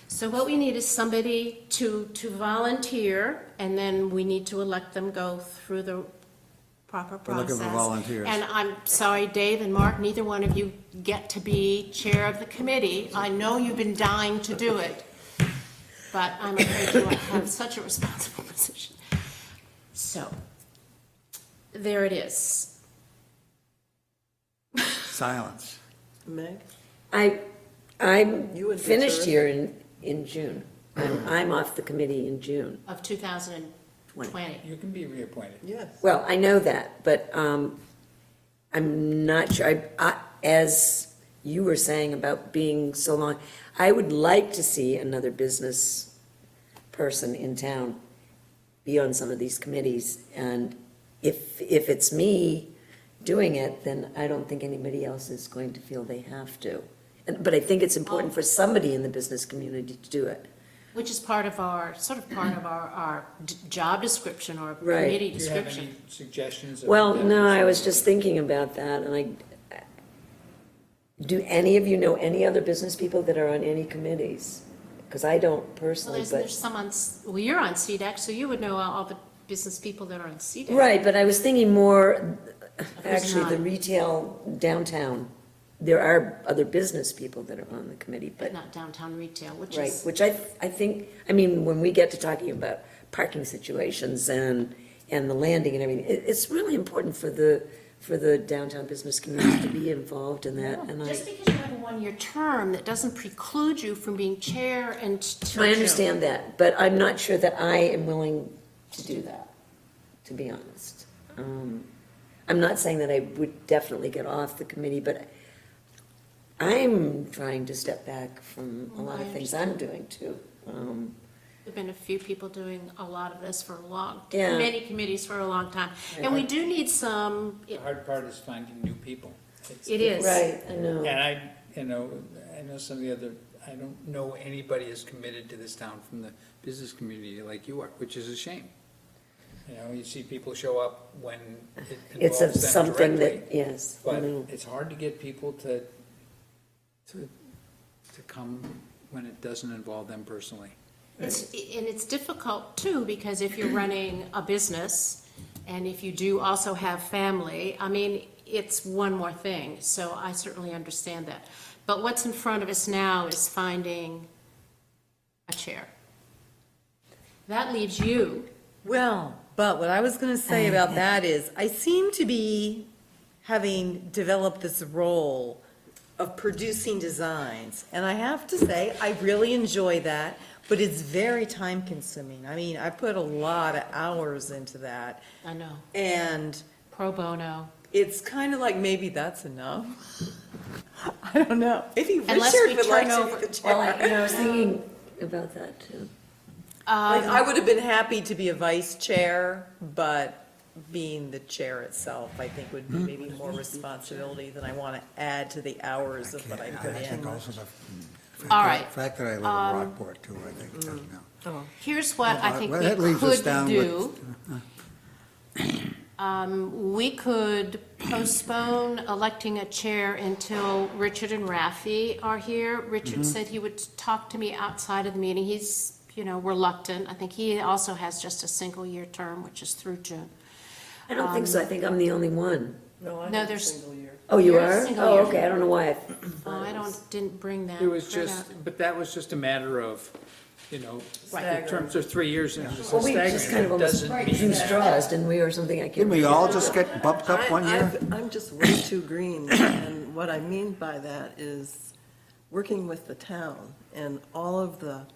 So what we need is somebody to volunteer, and then we need to elect them, go through the proper We're looking process. for volunteers. And I'm sorry, Dave and Mark, neither one of you get to be chair of the committee. I know you've been dying to do it, but I'm afraid you have such a responsible position. So, there it is. Silence. Meg? I'm You would be finished terrific. here in June. I'm off the committee in June. Of 2020. You can be reappointed. Yes. Well, I know that, but I'm not sure, as you were saying about being so long, I would like to see another business person in town be on some of these committees, and if it's me doing it, then I don't think anybody else is going to feel they have to. But I think it's important for somebody in the business community to do it. Which is part of our, sort of part of our job description or Right. committee Do you have description. any suggestions? of Well, that? no, I was just thinking about that, and do any of you know any other business people that are on any committees? Because I don't Well, personally, there's but, some on, well, you're on CDAC, so you would know all the business people that are on CDAC. right, but I was thinking more, Who's actually, the not? retail downtown. There are other business people that are on the committee, But but, not downtown retail, which right, is, which I think, I mean, when we get to talking about parking situations and the landing and everything, it's really important for the downtown business community to be involved in that, and just because you have a one-year term, that doesn't preclude you from being chair and. I understand that, but I'm not sure that I am willing to do that, to be honest. I'm not saying that I would definitely get off the committee, but I'm trying to step back from a lot of things I'm doing too. There've been a few people doing a lot of this for a long, Yeah. many committees for a long time. And we do need some, The hard part is finding new people. it is. Right, I know. And I know some of the other, I don't know anybody as committed to this town from the business community like you are, which is a shame. You know, you see people show up when it It's involves them something directly, that, yes, I but know. it's hard to get people to come when it doesn't involve them personally. And it's difficult too, because if you're running a business and if you do also have family, I mean, it's one more thing. So I certainly understand that. But what's in front of us now is finding a chair. That leaves you. Well, but what I was going to say about that is, I seem to be having developed this role of producing designs. And I have to say, I really enjoy that, but it's very time consuming. I mean, I put a lot of hours into that. I know. And Pro bono. it's kind of like, maybe that's enough. I don't know. Maybe Unless Richard we would like turn to over- be the Well, chair. I was thinking about that too. Like, I would have been happy to be a vice chair, but being the chair itself, I think would be maybe more responsibility than I want to add to the hours of what I put I think in. also All right. the fact that I live in Rockport too, I think, does count. Here's what I think Well, we that leaves us could down do. We could postpone electing a chair until Richard and Rafi are here. Richard said he would talk to me outside of the meeting. He's, reluctant. I think he also has just a single-year term, which is through June. I don't think so, I think I'm the only one. No, there's, Oh, you You're a are? single Oh, year. okay, I don't know why. didn't bring that. It was for just, that. but that was just a matter of, in Right. terms of 3 years, and it's Well, we just kind of staggering. It almost doesn't drew mean straws, didn't we, or something, I can't. Didn't we all just get bumped up one year? I'm just way too green, and what I mean by that is working with the town and all of the,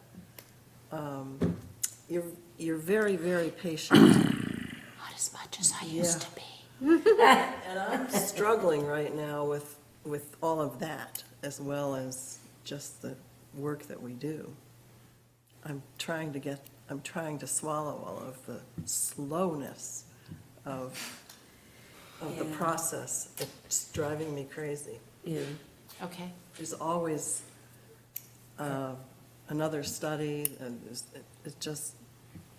you're very, very patient. Not as much as I used to be. And I'm struggling right now with all of that, as well as just the work that we do. I'm trying to swallow all of the slowness of the Yeah. process. It's driving me crazy. Yeah, Okay. There's always another study, and it's just,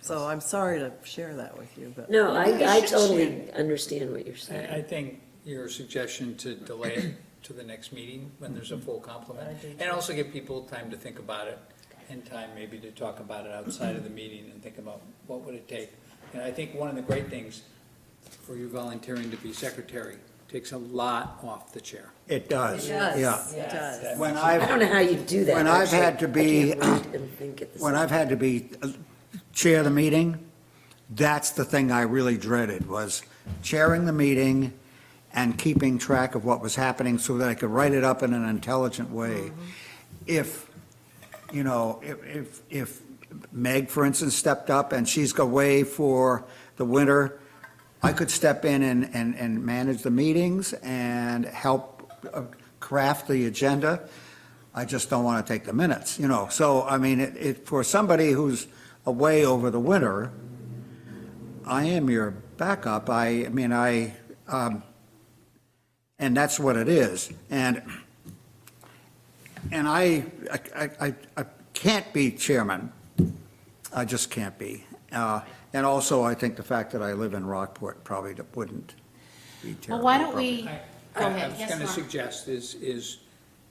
so I'm sorry to share that with you, but. no, I totally understand what you're saying. I think your suggestion to delay it to the next meeting when there's a full complement, I do and also give people time to think about it, and time maybe to talk about it outside of the meeting and think about what would it take. And I think one of the great things for you volunteering to be secretary takes a lot off the chair. It does, It does. yeah. It does. When I don't I've, know how you do that. When I've actually. had to be- I can't wait and think at the when same I've had to be chair the meeting, that's the thing I really dreaded, was chairing the meeting and keeping track of what was happening so that I could write it up in an intelligent way. If, you know, if Meg, for instance, stepped up and she's away for the winter, I could step in and manage the meetings and help craft the agenda. I just don't want to take the minutes, you know. So, I mean, for somebody who's away over the winter, I am your backup. And that's what it is. And I can't be chairman. I just can't be. And also, I think the fact that I live in Rockport probably wouldn't be terrible. Well, why don't we, go I ahead. was Yes, going to Mark. suggest is,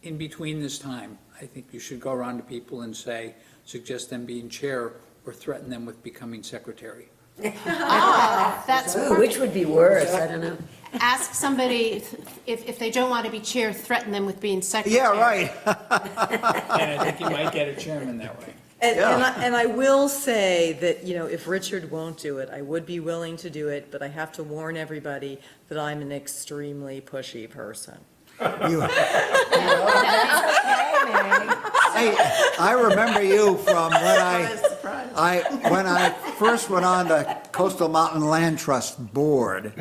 in between this time, I think you should go around to people and suggest them being chair or threaten them with becoming secretary. That's Ooh, which would be worse, I don't know. ask somebody, if they don't want to be chair, threaten them with being secretary. Yeah, right. And I think you might get a chairman that way. And I will say that, you know, if Richard won't do it, I would be willing to do it, but I have to warn everybody that I'm an extremely pushy person. You- I remember you from when I first went on the Coastal Mountain Land Trust Board.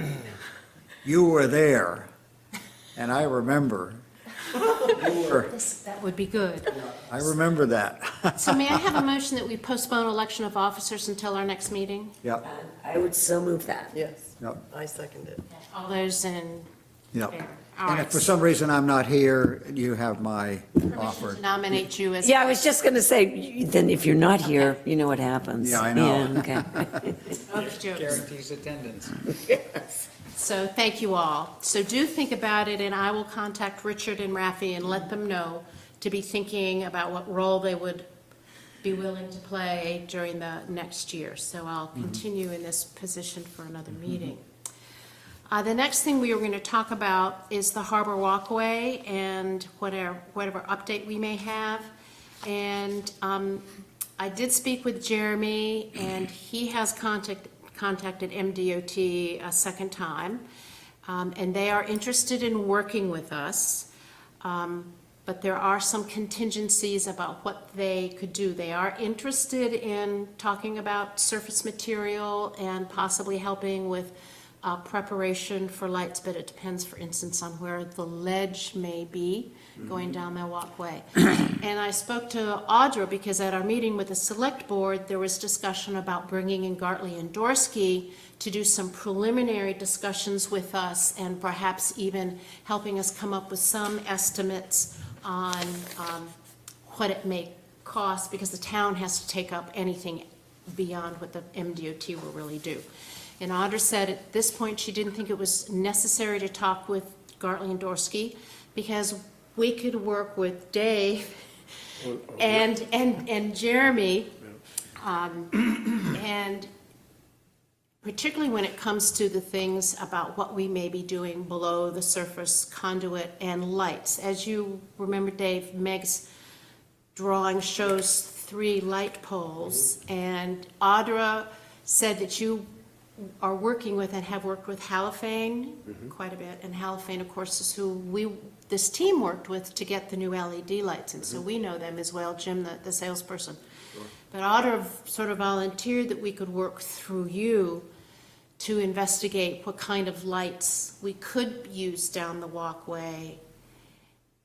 You were there, and I remember. That would be good. I remember that. So may I have a motion that we postpone election of officers until our next meeting? Yep, I would so move that. Yes, yep, I second it. All those in yep. favor? All And right. if for some reason I'm not here, you have my offer. To nominate you as. Yeah, I was just going to say, then if you're not here, you know what happens. Yeah, I know. Yeah, okay. Okey-dokes. Guarantees attendance. So thank you all. So do think about it, and I will contact Richard and Rafi and let them know to be thinking about what role they would be willing to play during the next year. So I'll continue in this position for another meeting. The next thing we are going to talk about is the Harbour Walkway and whatever update we may have. And I did speak with Jeremy, and he has contacted MDOT a second time, and they are interested in working with us. But there are some contingencies about what they could do. They are interested in talking about surface material and possibly helping with preparation for lights, but it depends, for instance, on where the ledge may be going down that walkway. And I spoke to Audra because at our meeting with the select board, there was discussion about bringing in Gartley and Dorsey to do some preliminary discussions with us and perhaps even helping us come up with some estimates on what it may cost, because the town has to take up anything beyond what the MDOT will really do. And Audra said at this point, she didn't think it was necessary to talk with Gartley and Dorsey because we could work with Dave and Jeremy. And particularly when it comes to the things about what we may be doing below the surface conduit and lights. As you remember, Dave, Meg's drawing shows 3 light poles, and Audra said that you are working with and have worked with Halifain quite a bit, and Halifain, of course, is who this team worked with to get the new LED lights, and so we know them as well, Jim, the salesperson. But Audra sort of volunteered that we could work through you to investigate what kind of lights we could use down the walkway.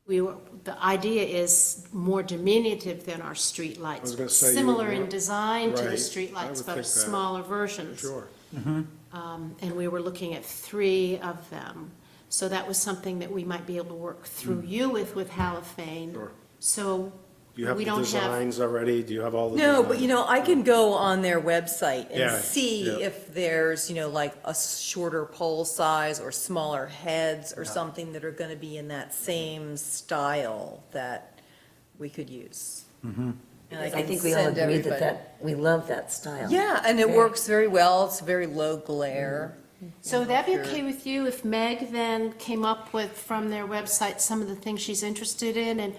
The idea is more diminutive than our street lights, was gonna say, you similar would in want- design to the Right. street I lights, would but think that. smaller versions. Sure. And we were looking at 3 of them. So that was something that we might be able to work through you with Halifain. Sure. So Do you have we the don't have. designs already? Do you have all the No, designs? but you know, I can go on their website Yeah, and see yeah. if there's, you know, like a shorter pole size or smaller heads or something that are gonna be in that same style that we could use. And I can think we all send agree everybody- that we love that style. Yeah, and it works very well, it's very low glare. So would that be Sure. okay with you if Meg then came up with, from their website, some of the things she's interested in? And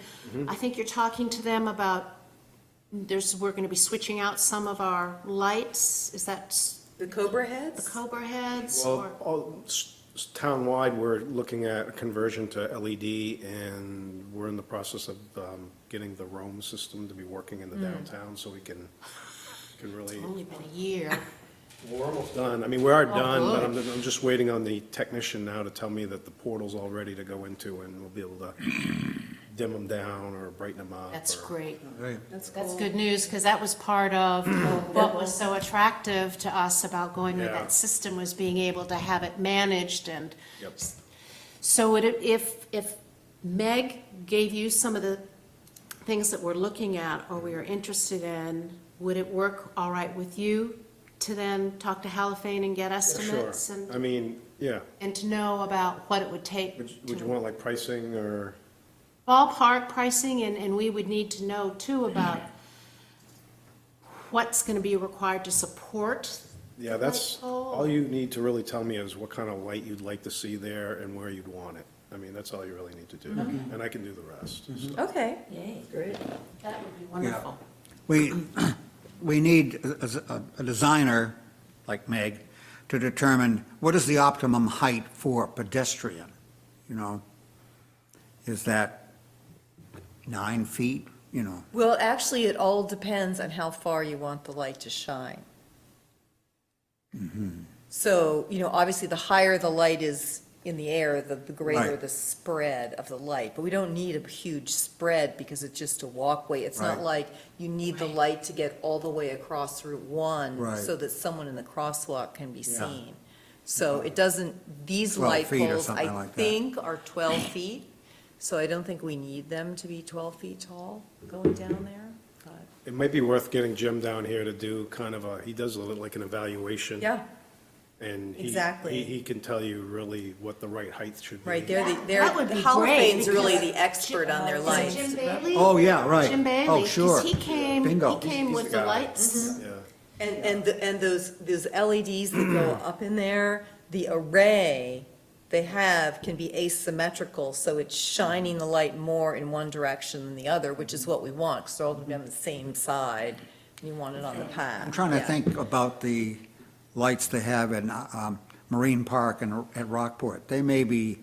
I think you're talking to them about, we're gonna be switching out some of our lights, is that The Cobra the heads? Cobra heads? Well, or townwide, we're looking at a conversion to LED, and we're in the process of getting the Roam system to be working in the downtown, so we can really, Only been a year. we're almost done. I mean, we are done, but good. I'm just waiting on the technician now to tell me that the portal's all ready to go into, and we'll be able to dim them down or brighten them up. That's or- great. Right. That's good news, because that was part of what was so attractive to us about going with Yeah. that system, was being able to have it managed and. Yep. So would it, if Meg gave you some of the things that we're looking at or we are interested in, would it work all right with you to then talk to Halifain and get estimates? Sure. I And, mean, yeah. and to know about what it would take? Would you want like pricing or? Ballpark pricing, and we would need to know too about what's gonna be required to support. Yeah, that's, Light pole. all you need to really tell me is what kind of light you'd like to see there and where you'd want it. I mean, that's all you really need to do, and I can do the rest. so. Okay. Yay, great. That would be wonderful. We need a designer like Meg to determine what is the optimum height for pedestrian, you know? Is that 9 feet, you know? Well, actually, it all depends on how far you want the light to shine. So, obviously, the higher the light is in the air, the greater Right. the spread of the light. But we don't need a huge spread because it's just a walkway. It's not Right. like you need the light to get all the way across Route 1 Right. so that someone in the crosswalk can be Yeah. seen. So it doesn't, these 12 light feet or poles, something I like that. think, are 12 feet. So I don't think we need them to be 12 feet tall going down there. But It might be worth getting Jim down here to do kind of he does a little like an evaluation. Yeah, And exactly. he can tell you really what the right height should be. right, That would be great, Halifain's really because- the expert on their Is it lights. Jim Bailey? Oh, yeah, right. Jim Bailey. Oh, sure. 'Cause he came Bingo. with the the guy. lights. Yeah. And those LEDs that go up in there, the array they have can be asymmetrical, so it's shining the light more in one direction than the other, which is what we want, because they're all gonna be on the same side. You want it on the path. I'm trying to Yeah. think about the lights they have in Marine Park and at Rockport. They may be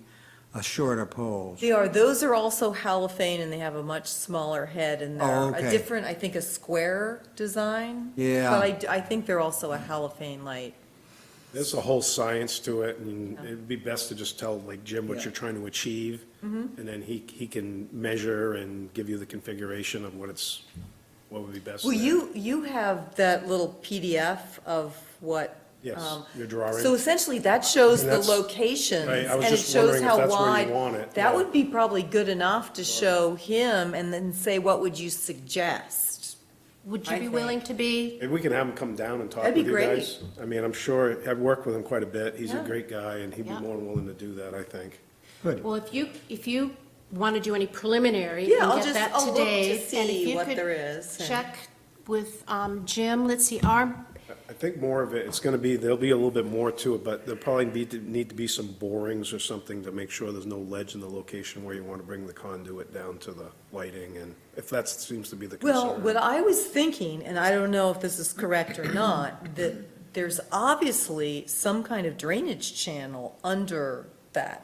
a shorter poles. Those are also halophane, and they have a much smaller head, and Oh, they're a okay. different, I think, a square design. Yeah. But I think they're also a halophane light. There's a whole science to it, and it'd be best to just tell like Jim what Yeah. you're trying to achieve. Mm-hmm. And then he can measure and give you the configuration of what would be best. Well, there. you have that little PDF of what. Yes, um, your drawing. So essentially, that shows And the that's- locations, Right, I was and it just shows wondering if how that's where you wide. want it, That yeah. would be probably good enough to show him, and then say, what would you suggest? Would you I be think. willing to be, Maybe we can have him come down and talk That'd be with you great. guys. I mean, I'm sure, I've worked with him quite a bit. He's a Yeah. great guy, and he'd be Yeah. more than willing to do that, I think. Good. well, if you want to do any preliminary, Yeah, and I'll get just, that I'll to look to Dave. And if see you what could there is. and- check with Jim, let's see, I think more of it, it's gonna be, there'll be a little bit more to it, but there'll probably need to be some borings or something to make sure there's no ledge in the location where you want to bring the conduit down to the lighting, and if that seems to be the Well, concern. what I was thinking, and I don't know if this is correct or not, that there's obviously some kind of drainage channel under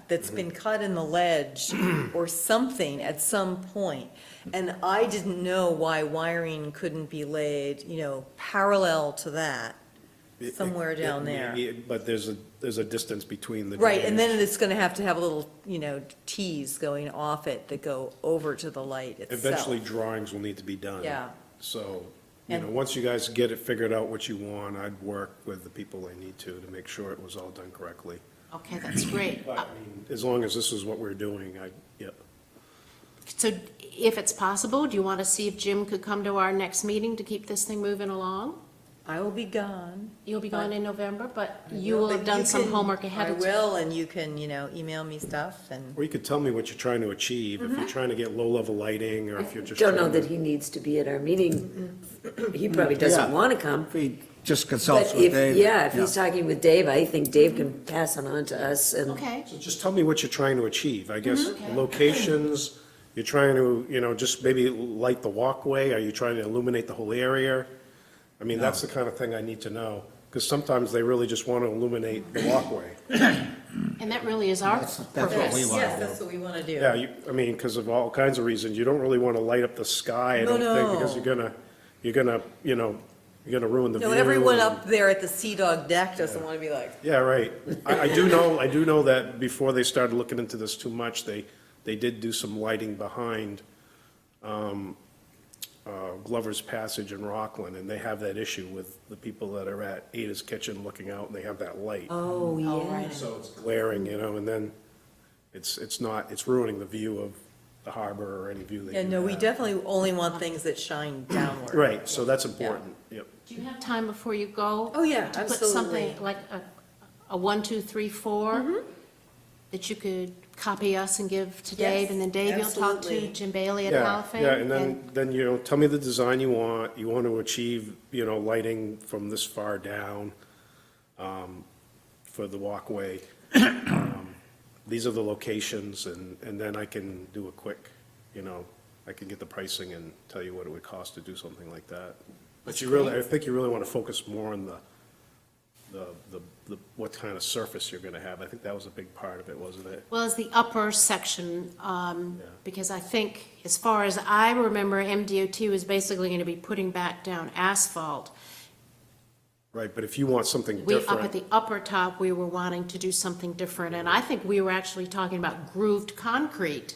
that's been cut in the ledge or something at some point. And I didn't know why wiring couldn't be laid, parallel to that, somewhere down there. But there's a distance between the. Right, and then drainage. it's gonna have to have a little, T's going off it that go over to the light itself. Eventually, drawings will need to be done. Yeah. So, And- once you guys get it figured out what you want, I'd work with the people I need to make sure it was all done correctly. okay, that's great. But, I mean, as long as this is what we're doing, yeah. So if it's possible, do you want to see if Jim could come to our next meeting to keep this thing moving along? I will be gone. You'll be gone in November, but I you will have but done you some can- homework ahead of time. I will, and you can, email me stuff and. Or you could tell me what you're trying to achieve, if you're trying to get low-level lighting, or if you're just. Don't know trying that to- he needs to be at our meeting. He probably doesn't Yeah. want to come. If he just consults But with if, Dave. yeah, if he's talking with Dave, I think Dave can pass it on to us and. Okay, So just tell me what you're trying to achieve, I guess, Okay. locations, you're trying to, just maybe light the walkway, are you trying to illuminate the whole area? I mean, that's the kind of thing I need to know, because sometimes they really just want to illuminate the walkway. and And that really is our That's what we purpose. want. Yes, that's what we want to do. Yeah, I mean, because of all kinds of reasons, you don't really want to light up the sky, I No, don't think, because no. you're gonna, you're gonna ruin the view. No, everyone and- up there at the Sea Dog deck doesn't want to be like, Yeah, right. I do know that before they started looking into this too much, they did do some lighting behind Glover's Passage in Rockland, and they have that issue with the people that are at Ada's Kitchen looking out, and they have that light. Oh, yeah. right. So it's glaring, and then it's ruining the view of the harbor or any view that you yeah, have. no, we definitely only want things that shine downward. Right, so that's important, yep. Do you have time before you go? Oh, yeah, To put absolutely. something like a 1, 2, 3, 4 that you could copy us and give to Dave, Yes, and then Dave, you'll talk to absolutely. Jim Bailey at Yeah, Halifax? yeah, and then, tell me the design you want to achieve, lighting from this far down, for the walkway. These are the locations, and then I can do a quick, I can get the pricing and tell you what it would cost to do something like that. But I think you really want to focus more on what kind of surface you're gonna have. I think that was a big part of it, wasn't it? Well, as the upper section, because I think, as far as I remember, MDOT was basically going to be putting back down asphalt. Right, but if you want something We, up at different, the upper top, we were wanting to do something different, and I think we were actually talking about grooved concrete,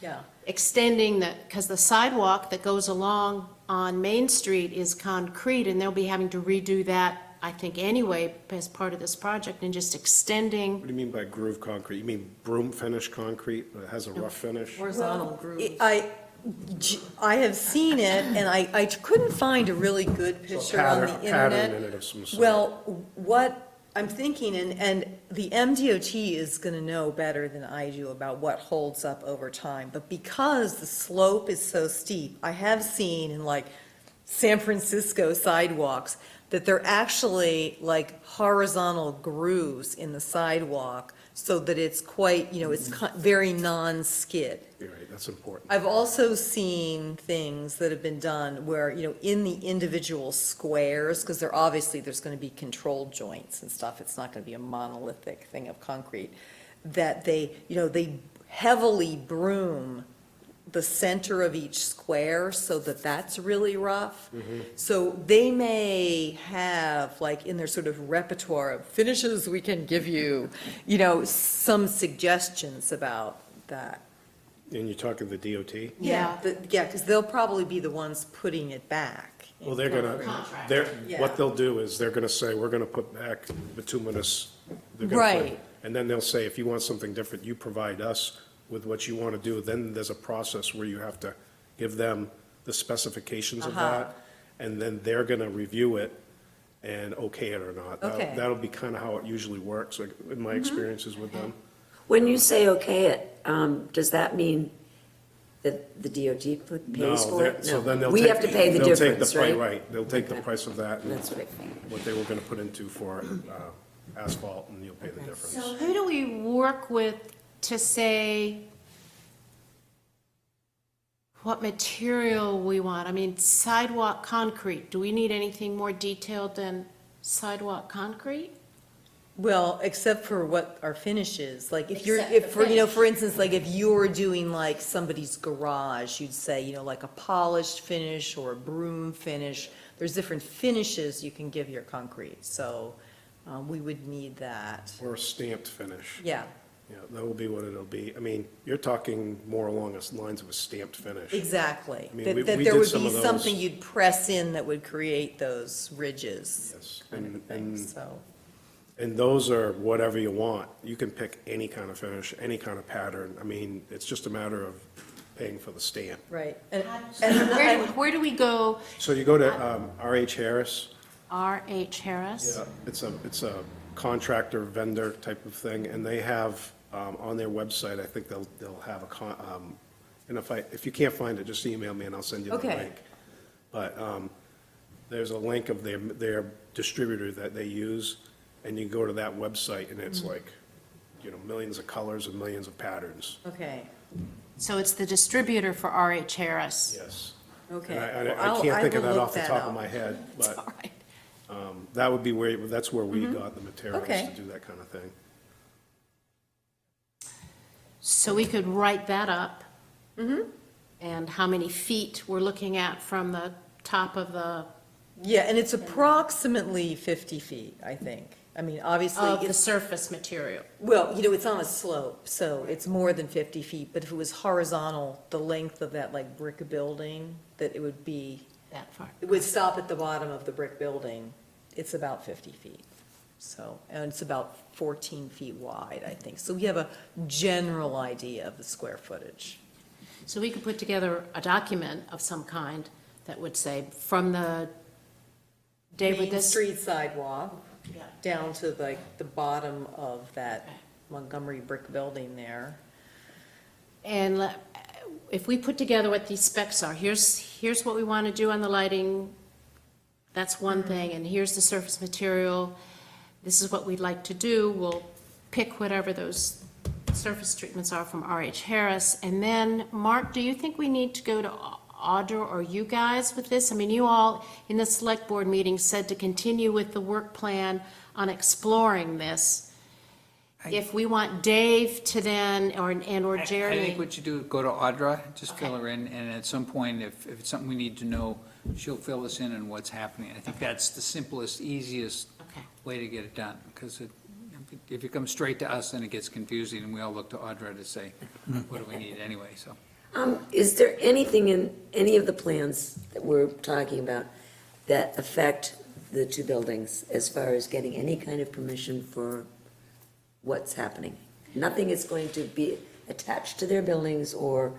Yeah, extending because the sidewalk that goes along on Main Street is concrete, and they'll be having to redo that, I think, anyway, as part of this project, and just extending. what do you mean by groove concrete? You mean broom finish concrete that has a rough finish? horizontal grooves. I have seen it, and I couldn't find a really good picture on the Pattern in internet. it of some sort. Well, what I'm thinking, and the MDOT is gonna know better than I do about what holds up over time, but because the slope is so steep, I have seen in like San Francisco sidewalks that they're actually like horizontal grooves in the sidewalk so that it's quite, it's very non-skid. You're right, that's important. I've also seen things that have been done where, in the individual squares, because there's going to be control joints and stuff, it's not going to be a monolithic thing of concrete, that they heavily broom the center of each square so that that's really rough. So they may have, like, in their sort of repertoire of finishes, we can give you, some suggestions about that. And you're talking the DOT? Yeah. Because they'll probably be the ones putting it back. Well, they're gonna, Yeah. what they'll do is they're gonna say, we're gonna put back bituminous. They're gonna put- Right. And then they'll say, if you want something different, you provide us with what you want to do. Then there's a process where you have to give them the specifications of that. And then they're gonna review it and okay it or not. Okay. That'll be kind of how it usually works, like, in my experiences with them. When you say okay it, does that mean that the DOT No, pays for it? so then they'll We take- have to pay the they'll take difference, pri- right? Right, they'll take the Okay. price of that and That's what I figured. what they were gonna put into for asphalt, and you'll pay the difference. So who do we work with to say what material we want? I mean, sidewalk concrete, do we need anything more detailed than sidewalk concrete? Well, except for what our finish is, like if you're, Except if, the for, finish. for instance, like if you're doing like somebody's garage, you'd say, like a polished finish or a broom finish. There's different finishes you can give your concrete, so, we would need that. Or a stamped finish. Yeah, Yeah, that will be what it'll be. I mean, you're talking more along the lines of a stamped finish. exactly. I mean, That we there did would some be of those. something you'd press in that would create those ridges, Yes, kind of and, thing, and, so. and those are whatever you want. You can pick any kind of finish, any kind of pattern. I mean, it's just a matter of paying for the stamp. Right, Where do we go? So you go to R.H. Harris. R.H. Harris? It's a contractor vendor type of thing, and they have, on their website, I think they'll have and if you can't find it, just email me and I'll send you the Okay. link. But, there's a link of their distributor that they use, and you go to that website, and it's like, millions of colors and millions of patterns. okay, So it's the distributor for R.H. Harris? Yes. okay. And Well, I can't think of will that look off the that top of up. my head, All but right. that's where we got the materials Okay. to do that kind of thing. So we could write that up. And how many feet we're looking at from the top of the, Yeah, and it's approximately 50 feet, I think. I mean, obviously, of the it's, surface material. well, you know, it's on a slope, so it's more than 50 feet, but if it was horizontal, the length of that, like, brick building, that it would be, That far. it would stop at the bottom of the brick building, it's about 50 feet. So, and it's about 14 feet wide, I think. So we have a general idea of the square footage. So we could put together a document of some kind that would say, from the, Dave, with Main this. Street sidewalk, Yeah. down to like the bottom of that Montgomery brick building there. And if we put together what these specs are, here's what we want to do on the lighting, that's one thing, and here's the surface material, this is what we'd like to do, we'll pick whatever those surface treatments are from R.H. Harris, and then, Mark, do you think we need to go to Audra or you guys with this? I mean, you all, in the select board meeting, said to continue with the work plan on exploring this. If we want Dave to then, or I Jeremy. think what you do, go to Audra, just fill Okay. her in, and at some point, if it's something we need to know, she'll fill us in on what's happening. I think that's the simplest, easiest Okay. way to get it done, because if it comes straight to us, then it gets confusing, and we all look to Audra to say, what do we need anyway, so. Is there anything in any of the plans that we're talking about that affect the two buildings as far as getting any kind of permission for what's happening? Nothing is going to be attached to their buildings or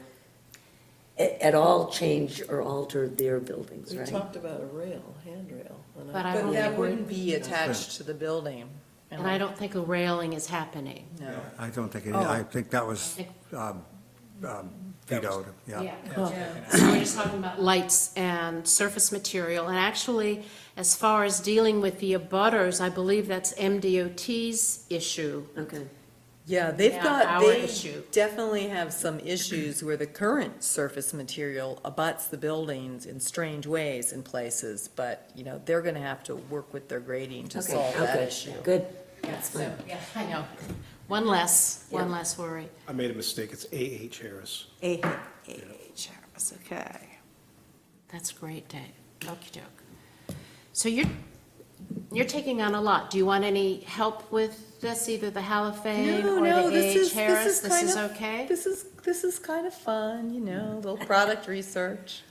at all change or alter their buildings, We right? talked about a rail, handrail. and But I But don't that think we're, wouldn't be attached to the building. and I don't think a railing is happening. No. I don't think, Oh. I think that was think- vetoed, yeah. Yeah. So we're just talking about lights and surface material, and actually, as far as dealing with the abutters, I believe that's MDOT's issue. Okay. Yeah, they've Yeah, got, our they issue. definitely have some issues where the current surface material abuts the buildings in strange ways in places, but, you know, they're gonna have to work with their grading to Okay, solve that okay, issue. good. Yeah, That's so, fine. yeah, I know. One less worry. I made a mistake, it's A.H. Harris. Okay. That's great, Dave. Okey-doke. So you're taking on a lot. Do you want any help with this, either the Halophane No, or no, the this A.H. is, Harris? this is This kind is of, okay? this is kind of fun, you know, a little product research.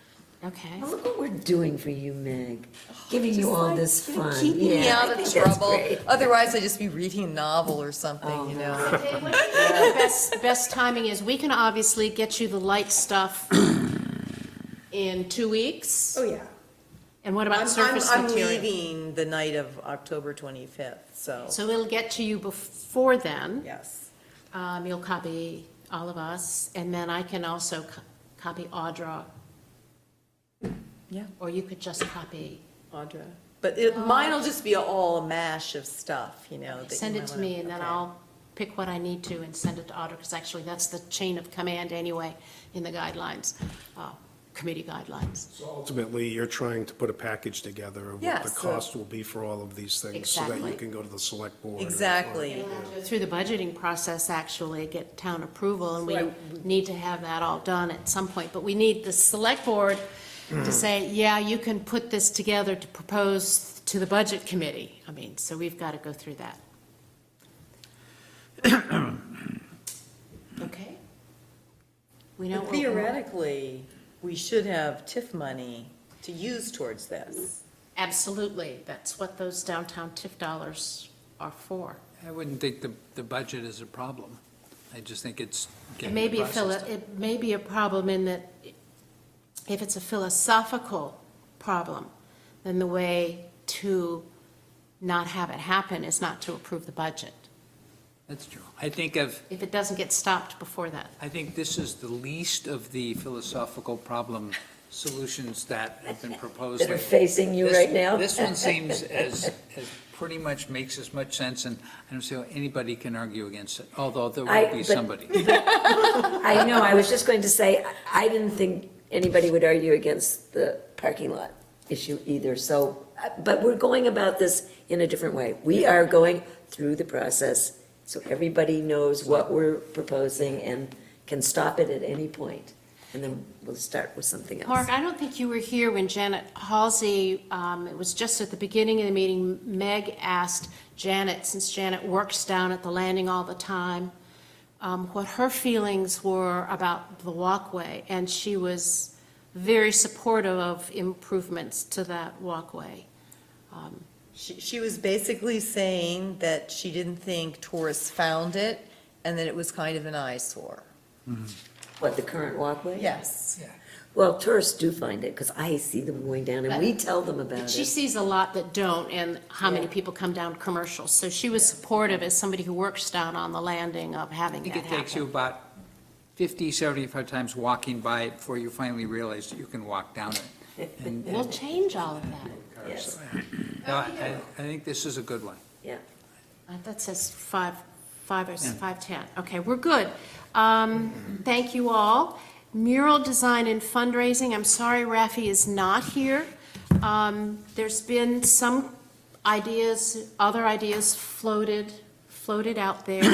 Okay. Well, look what we're doing for you, Meg. Giving Just you all like, this you know, fun. keeping me Yeah, out I of think that's trouble. great. Otherwise, I'd just be reading a novel or something, you know. Dave, what do you think the best timing is? We can obviously get you the light stuff in 2 weeks. Oh, yeah. And what about surface I'm material? leaving the night of October 25th, so, So it'll get to you before then. yes. You'll copy all of us, and then I can also copy Audra, Yeah, or you could just copy. Audra. But mine will just be all a mash of stuff, you know. that you Send it might to wanna- me, and then okay. I'll pick what I need to and send it to Audra, because actually that's the chain of command anyway in the guidelines, committee guidelines. So ultimately, you're trying to put a package together of Yeah, what the so- cost will be for all of these things, so that Exactly. you can go to the select board. Exactly. Go through the budgeting process, actually, get town approval, and we Right. need to have that all done at some point. But we need the select board to say, yeah, you can put this together to propose to the budget committee. I mean, so we've got to go through that. Okay? We know. But theoretically, we should have TIF money to use towards this. Absolutely, that's what those downtown TIF dollars are for. I wouldn't think the budget is a problem. I just think it's It getting may the be process done. it may be a problem in that if it's a philosophical problem, then the way to not have it happen is not to approve the budget, That's true. I think of, if it doesn't get stopped before that. I think this is the least of the philosophical problem solutions that have been proposed. That are facing you This- right now? This one seems as pretty much makes as much sense, and I don't see how anybody can argue against it, although there will be but- somebody. I know, I was just going to say, I didn't think anybody would argue against the parking lot issue either, so, but we're going about this in a different way. We are going through the process so everybody knows what we're proposing and can stop it at any point. And then we'll start with something else. Mark, I don't think you were here when Janet Halsey, it was just at the beginning of the meeting, Meg asked Janet, since Janet works down at the landing all the time, what her feelings were about the walkway, and she was very supportive of improvements to that walkway. She was basically saying that she didn't think tourists found it, and that it was kind of an eyesore. What, the current walkway? Yes. Well, tourists do find it, because I see them going down, and we tell them about She it. sees a lot that don't, and how many Yeah. people come down commercials, so she was supportive as somebody who works down on the landing of having I think that it takes you happen. about 50, 75 times walking by it before you finally realize that you can walk down it. And- We'll change all of that. Yes, No, I think this is a good one. yeah. That says 5:10. Okay, we're good. Thank you all. Mural design and fundraising, I'm sorry Rafi is not here. There's been some ideas, other ideas floated out there.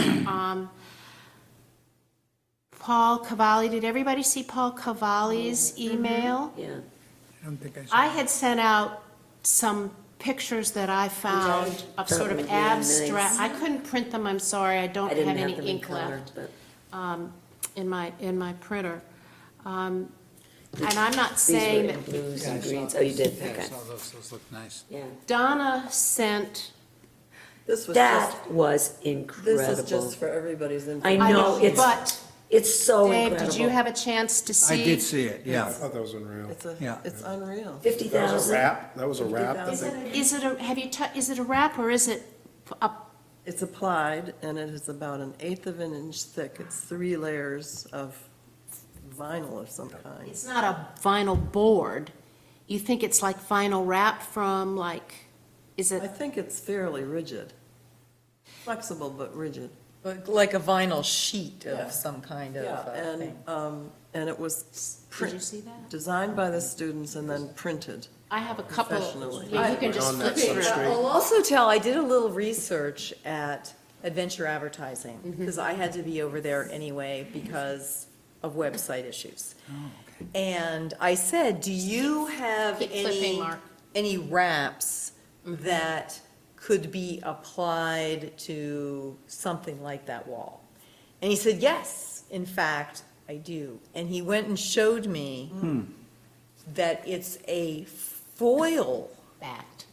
Paul Cavalli, did everybody see Paul Cavalli's email? Yeah. I don't think I had sent out some pictures that I found of sort of That would be nice. abstract. I couldn't print them, I'm sorry, I don't I didn't have have any them in ink color, left but in my printer. And I'm not these were saying in that, blues and greens. Oh, you did, okay. Yeah, those look nice. Yeah. Donna sent, This was just, That was this incredible. is just for everybody's I information. I know, know, it's, but it's so Dave, incredible. did you have a chance to I see? did see it, I yeah. thought that was unreal. Yeah. It's unreal. That was a 50,000? wrap, that was a wrap. that 50,000. they- Is it a, have you, is it a wrap or is it a, It's applied, and it is about 1/8 of an inch thick. It's 3 layers of vinyl of some kind. it's not a vinyl board? You think it's like vinyl wrap from like, is I it, think it's fairly rigid, flexible but rigid. Like a vinyl sheet Yeah. of some kind of Yeah, thing. and it was did you see that? designed by the students and then printed. I have a couple, Professionally. yeah, you can just On flip that through. substrate. I'll also tell, I did a little research at Adventure Advertising, Mm-hmm. because I had to be over there anyway because of website issues. And I said, do you have Keep flipping, any, Mark. any wraps that could be applied to something like that wall? And he said, yes, in fact, I do. And he went and showed me that it's a foil backed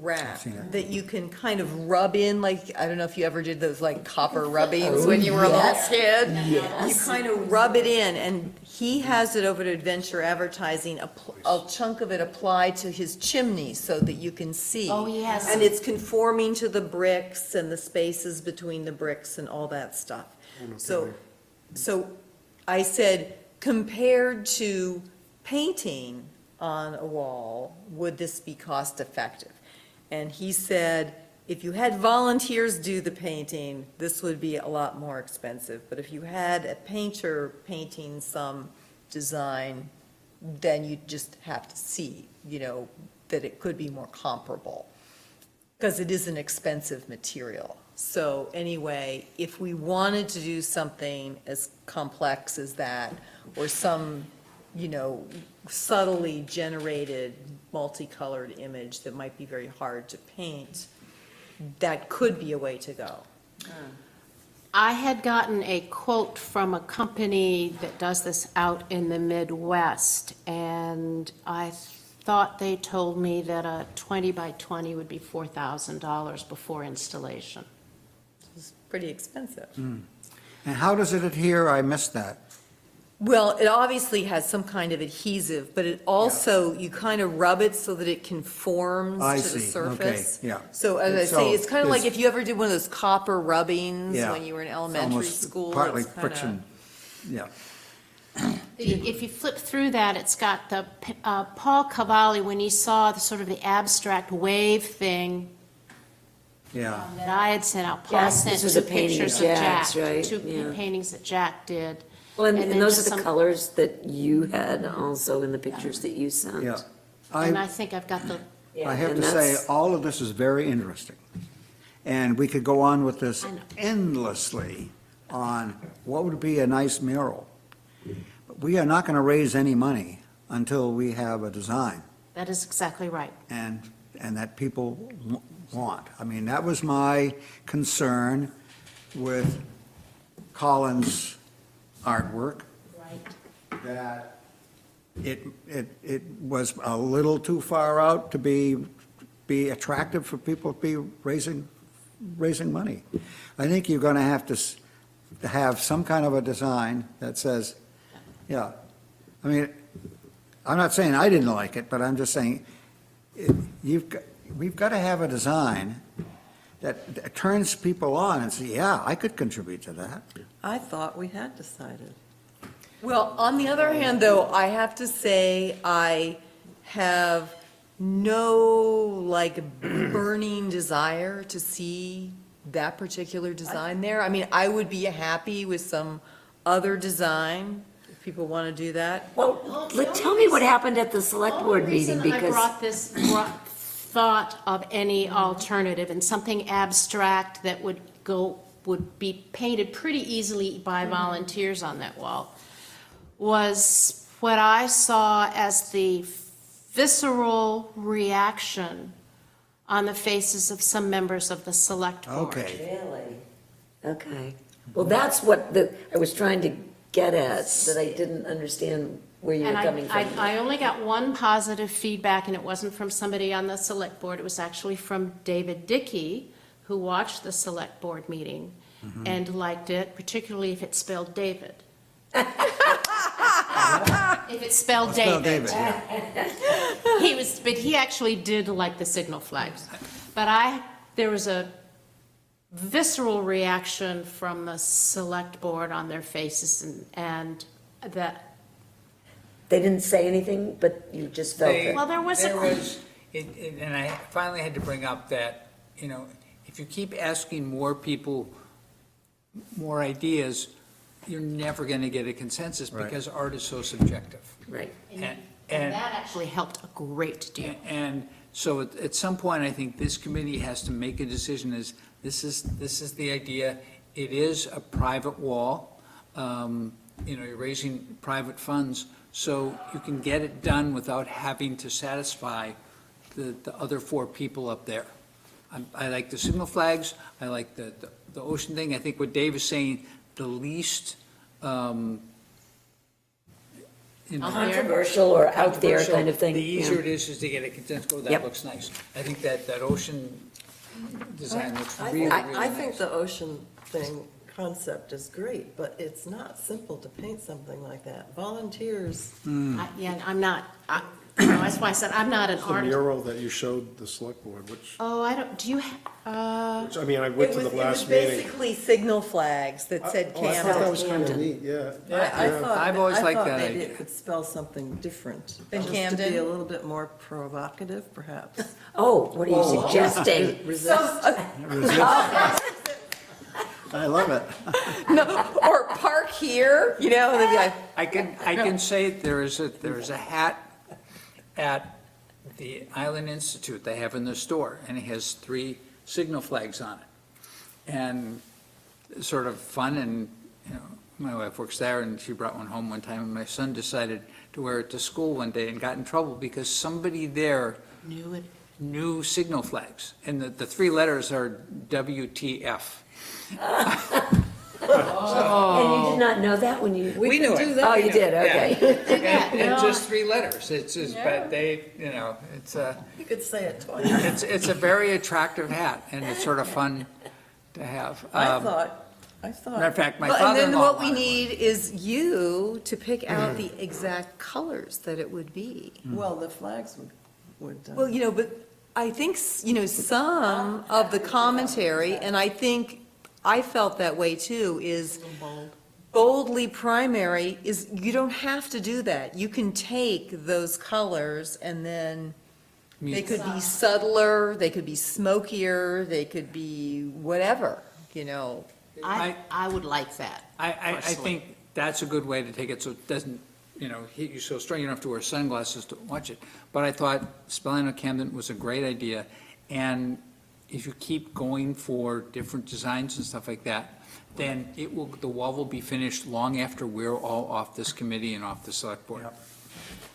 wrap seen it. that you can kind of rub in, like, I don't know if you ever did those like copper rubbings when you were a little kid. You kind of rub it in, and he has it over at Adventure Advertising, a chunk of it applied to his chimney so that you can see. Oh, he has And some- it's conforming to the bricks and the spaces between the bricks and all that stuff. So I said, compared to painting on a wall, would this be cost effective? And he said, if you had volunteers do the painting, this would be a lot more expensive. But if you had a painter painting some design, then you just have to see, that it could be more comparable. Because it is an expensive material. So anyway, if we wanted to do something as complex as that, or some, subtly generated, multicolored image that might be very hard to paint, that could be a way to go. I had gotten a quote from a company that does this out in the Midwest, and I thought they told me that a 20 by 20 would be $4,000 before installation. It's pretty expensive. And how does it adhere? I missed that. Well, it obviously has some kind of adhesive, but it also, you kind of rub it so that it conforms I to the see. surface. Okay, yeah. So as I So say, it's kind of like it's- if you ever did one of those copper rubbings Yeah. when you were in It's elementary almost school. Partly it's kinda- friction, yeah. If you flip through that, it's got the, Paul Cavalli, when he saw the sort of the abstract wave thing Yeah, that I had sent out, Paul Yes, sent this was two a painting of pictures of Jack's, Jack. right? Two Yeah. paintings that Jack did. Well, and then those just are the some- colors that you had also in the pictures that you sent. yeah. And I I think I've got the, Yeah, have and to say, that's- all of this is very interesting. And we could go on with this I know. endlessly on what would be a nice mural. But we are not going to raise any money until we have a design That is exactly right. and that people want. I mean, that was my concern with Colin's artwork, Right. that it was a little too far out to be attractive for people to be raising money. I think you're going to have to have some kind of a design that says, yeah, I mean, I'm not saying I didn't like it, but I'm just saying, we've got to have a design that turns people on and say, yeah, I could contribute to that. I thought we had decided. Well, on the other hand, though, I have to say, I have no, like, burning desire to see that particular design there. I mean, I would be happy with some other design, if people want to do that. Well, tell me what happened at the select board meeting, The only reason I because, brought thought of any alternative and something abstract that would be painted pretty easily by volunteers on that wall was what I saw as the visceral reaction on the faces of some members of the select board. Okay. really? Okay. Well, that's what I was trying to get at, that I didn't understand where you were And coming from. I only got one positive feedback, and it wasn't from somebody on the select board, it was actually from David Dickey, who watched the select board meeting and liked it, particularly if it spelled David. If it spelled Spell David. yeah. But he actually did like the signal flags. But there was a visceral reaction from the select board on their faces, and that, They didn't say anything, but you just felt it. well, there was And I finally had to bring up that, if you keep asking more people more ideas, you're never going to get a consensus Right. because art is so subjective. Right. and that actually helped a great deal. And so at some point, I think this committee has to make a decision this is the idea. It is a private wall. You're raising private funds, so you can get it done without having to satisfy the other four people up there. I like the signal flags. I like the ocean thing. I think what Dave is saying, the least, Controversial or out there kind of thing. the easier yeah. it is to get a consensus, oh, Yep. that looks nice. I think that ocean design looks I really, think, really I nice. think the ocean thing concept is great, but it's not simple to paint something like that. Volunteers, I'm not, that's why I said I'm not an The artist. mural that you showed the select board, which, Oh, I don't, do you, I mean, I went to the It was last meeting. basically signal flags that said Oh, I thought that Camden. was kind of neat, yeah. I thought, I've always liked I that thought maybe idea. it could spell something different. Than Just to be Camden? a little bit more provocative, perhaps. Oh, what are you suggesting? I love it. No, or park here, and they'd be like, I can say there is a hat at the Island Institute they have in the store, and it has 3 signal flags on it. And it's sort of fun, and, my wife works there, and she brought one home one time, and my son decided to wear it to school one day and got in trouble because somebody there knew it. knew signal flags, and the 3 letters are WTF. And you did not know that when you? We knew it. Oh, you did, okay. And just 3 letters, it's just, but they, it's a. You could say it twice. It's a very attractive hat, and it's sort of fun to have. I thought, Matter of fact, my well, and then father-in-law what we wanted need is you to pick out the exact colors that it would be. well, the flags would. Well, but I think, some of the commentary, and I think I felt that way too, is boldly primary is, you don't have to do that. You can take those colors and then they could be subtler, they could be smokier, they could be whatever, I would like that. I personally. think that's a good way to take it, so it doesn't, hit you so strong, you don't have to wear sunglasses to watch it. But I thought spelling of Camden was a great idea, and if you keep going for different designs and stuff like that, then the wall will be finished long after we're all off this committee and off the select board.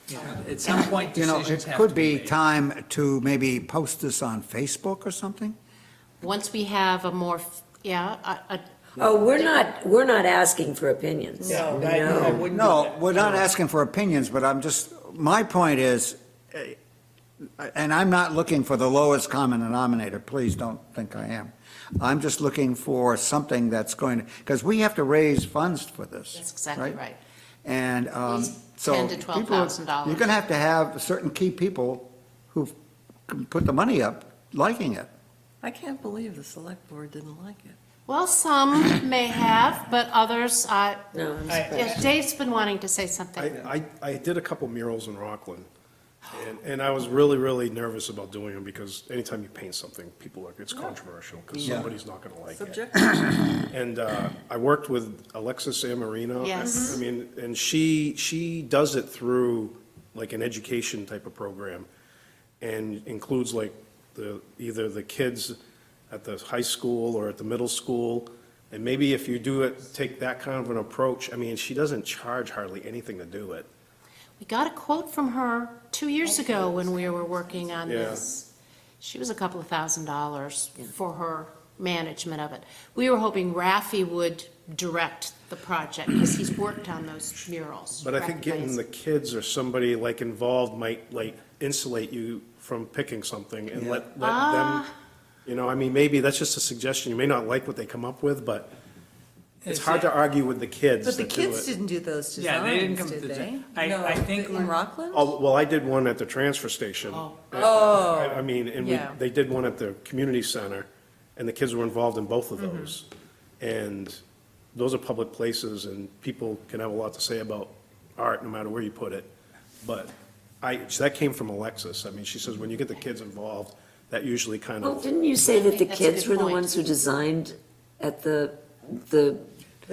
You know, at some point, You know, decisions it have could to be be made. time to maybe post this on Facebook or something? Once we have a more, Oh, we're not asking for opinions. No, No. wouldn't No, we're not asking for opinions, but my point is, and I'm not looking for the lowest common denominator, please don't think I am. I'm just looking for something that's going to, because we have to raise funds for this. that's exactly right. And least so. $10,000 to people- $12,000. You're going to have certain key people who can put the money up liking it. I can't believe the select board didn't like it. Well, some may have, but others, No, I'm yeah, Dave's been wanting to say something. I did a couple murals in Rockland, and I was really, really nervous about doing them, because anytime you paint something, people are, it's controversial, because Yeah. somebody's not gonna like it. Subjective. And I worked with Alexis Amarino. Yes. I mean, and she does it through like an education type of program, and includes like either the kids at the high school or at the middle school. And maybe if you do it, take that kind of an approach, I mean, she doesn't charge hardly anything to do it. We got a quote from her 2 years ago when we were working on Yeah. this. She was a couple of $1,000s for her management of it. We were hoping Rafi would direct the project, because he's worked on those murals. But I think Rafi getting Blaze. the kids or somebody like involved might like insulate you from picking something and let them, you know, I mean, maybe that's just a suggestion. You may not like what they come up with, but it's hard to argue with the kids But the that do kids it. didn't do those Yeah, they didn't designs, come did to they? the- I think In Rockland? Oh, well, I did one at the transfer station. Oh. I mean, and Yeah. they did one at the community center, and the kids were involved in both of Mm-hmm. those. And those are public places, and people can have a lot to say about art, no matter where you put it. But that came from Alexis. I mean, she says, when you get the kids involved, that usually kind Well, of, didn't you say that the That's a kids good were the point. ones who designed at the The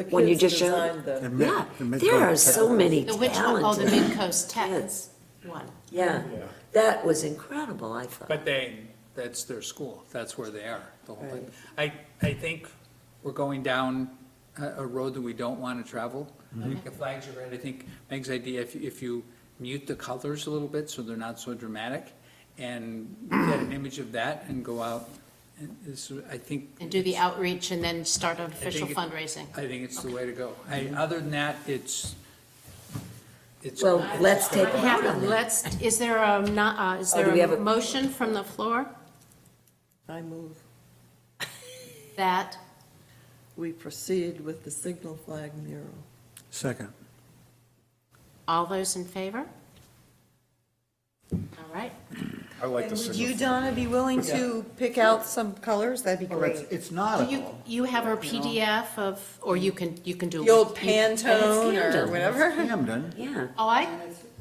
one you kids just showed? designed the- Yeah, The mid- there are so many The which one? Oh, the talented Midcoast Tech kids. one. Yeah, Yeah. that was incredible, I thought. But that's their school, that's where they are, the whole thing. I think we're going down a road that we don't want to travel. I think the flags are right, I think Meg's idea, if you mute the colors a little bit so they're not so dramatic, and get an image of that and go out, I think. And do the outreach and then start an official it- fundraising. I think it's the way to go. Other than that, it's. Well, let's take a vote Have- on that. Is there is Oh, do there we have a a- motion from the floor I move, that, we proceed with the signal flag mural. Second. all those in favor? All right. I like the Would signal. you, Donna, be willing to pick out some colors? That'd be Well, great. it's Do nautical. you have a PDF of, or you can do. The old you- Pantone or Camden. whatever. Camden, Yeah, Oh,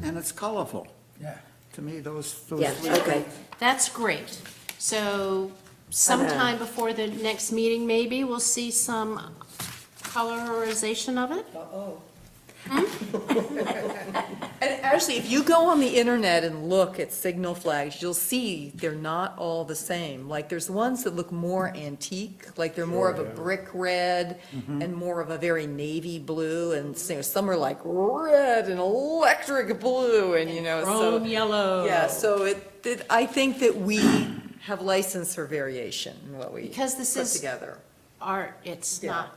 and it's colorful. Yeah. To me, those. yeah, okay. that's great. So sometime before the next meeting, maybe, we'll see some colorization of it? And actually, if you go on the internet and look at signal flags, you'll see they're not all the same. Like, there's ones that look more antique, like they're more of a Sure, yeah. brick red and more of a very navy blue, and some are like red and electric blue, and so. Chrome yellow. Yeah, so I think that we have license for variation in what we Because this put is- together. Art, it's Yeah. not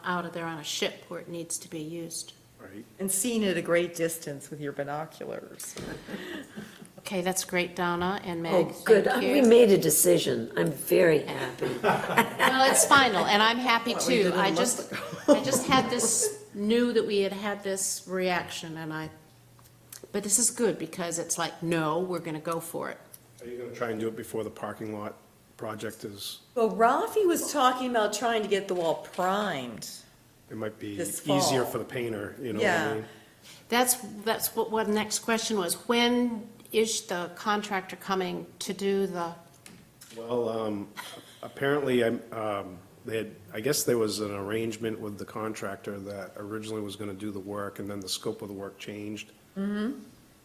out of there on a ship where it needs to be used. Right. And seen at a great distance with your binoculars. Okay, that's great, Donna and Meg. Oh, good, Thank we you. made a decision, I'm very happy. Well, it's final, and I'm happy too. I just had this, knew that we had this reaction, but this is good, because it's like, no, we're gonna go for it. Are you gonna try and do it before the parking lot project is, Well, Rafi was talking about trying to get the wall primed. it might be This easier fall. for the painter, you know what Yeah. I mean? That's what the next question was. When is the contractor coming to do the, Well, apparently, I guess there was an arrangement with the contractor that originally was gonna do the work, and then the scope of the work changed.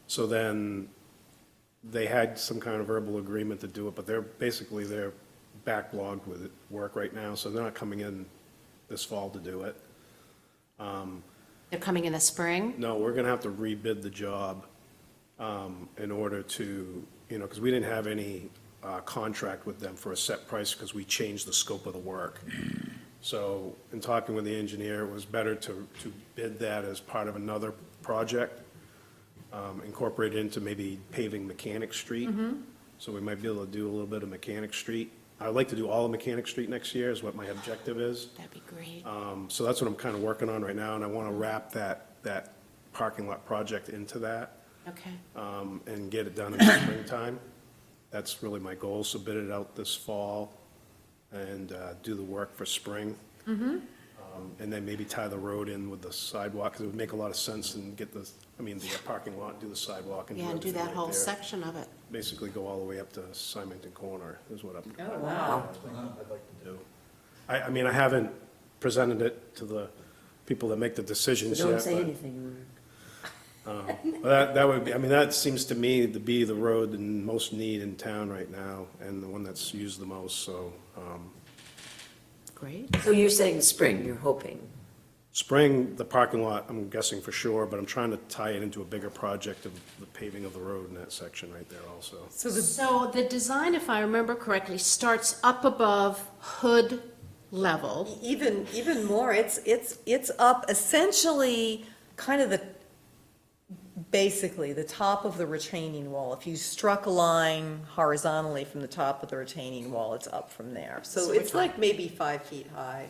So then, they had some kind of verbal agreement to do it, but they're backlogged with work right now, so they're not coming in this fall to do it. They're coming in the spring? No, we're gonna have to rebid the job in order to, because we didn't have any contract with them for a set price because we changed the scope of the work. So in talking with the engineer, it was better to bid that as part of another project, incorporate into maybe paving Mechanic Street. So we might be able to do a little bit of Mechanic Street. I'd like to do all of Mechanic Street next year is what my objective is. That'd be great. So that's what I'm kind of working on right now, and I want to wrap that parking lot project into that, Okay. and get it done in the springtime. That's really my goal, so bid it out this fall and do the work for spring. And then maybe tie the road in with the sidewalk, because it would make a lot of sense and get the parking lot, do the sidewalk and do Yeah, and do everything that right whole there. section of it. Basically go all the way up to Symington Corner is what I'm. Oh, wow. I'd like to do. I haven't presented it to the people that make the decisions yet. Don't say but, anything. that would be, that seems to me to be the road in most need in town right now, and the one that's used the most, so, Great. So you're saying spring, you're hoping? spring, the parking lot, I'm guessing for sure, but I'm trying to tie it into a bigger project of the paving of the road in that section right there also. So the design, if I remember correctly, starts up above hood level. Even more, it's up essentially kind of basically the top of the retaining wall. If you struck a line horizontally from the top of the retaining wall, it's up from there. So So it's we're like maybe 5 feet high.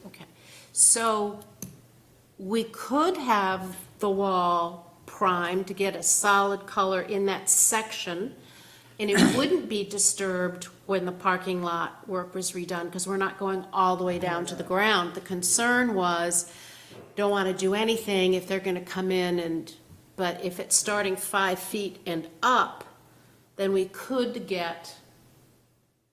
Okay. So we could have the wall primed to get a solid color in that section, and it wouldn't be disturbed when the parking lot work was redone, because we're not going all the way down to the ground. The concern was, don't want to do anything if they're going to come in but if it's starting 5 feet and up, then we could get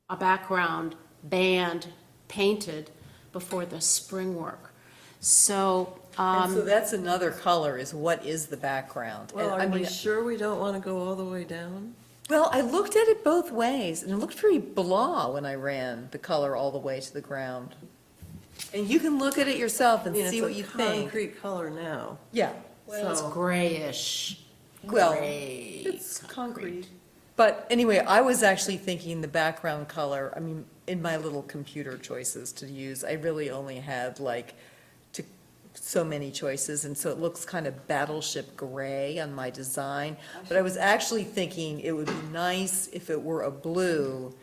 a background band painted before the spring work. So, And so that's another color, is what is the background? Well, And I are we mean, sure we don't want to go all the way down? well, I looked at it both ways, and it looked very blah when I ran the color all the way to the ground. And you can look at it yourself and see what you It's a think. concrete color now. Yeah. well, it's So- grayish. Well, Gray it's concrete. But anyway, I was actually thinking the background color, in my little computer choices to use, I really only had so many choices, and so it looks kind of battleship gray on my design. But I was actually thinking it would be nice if it were a blue,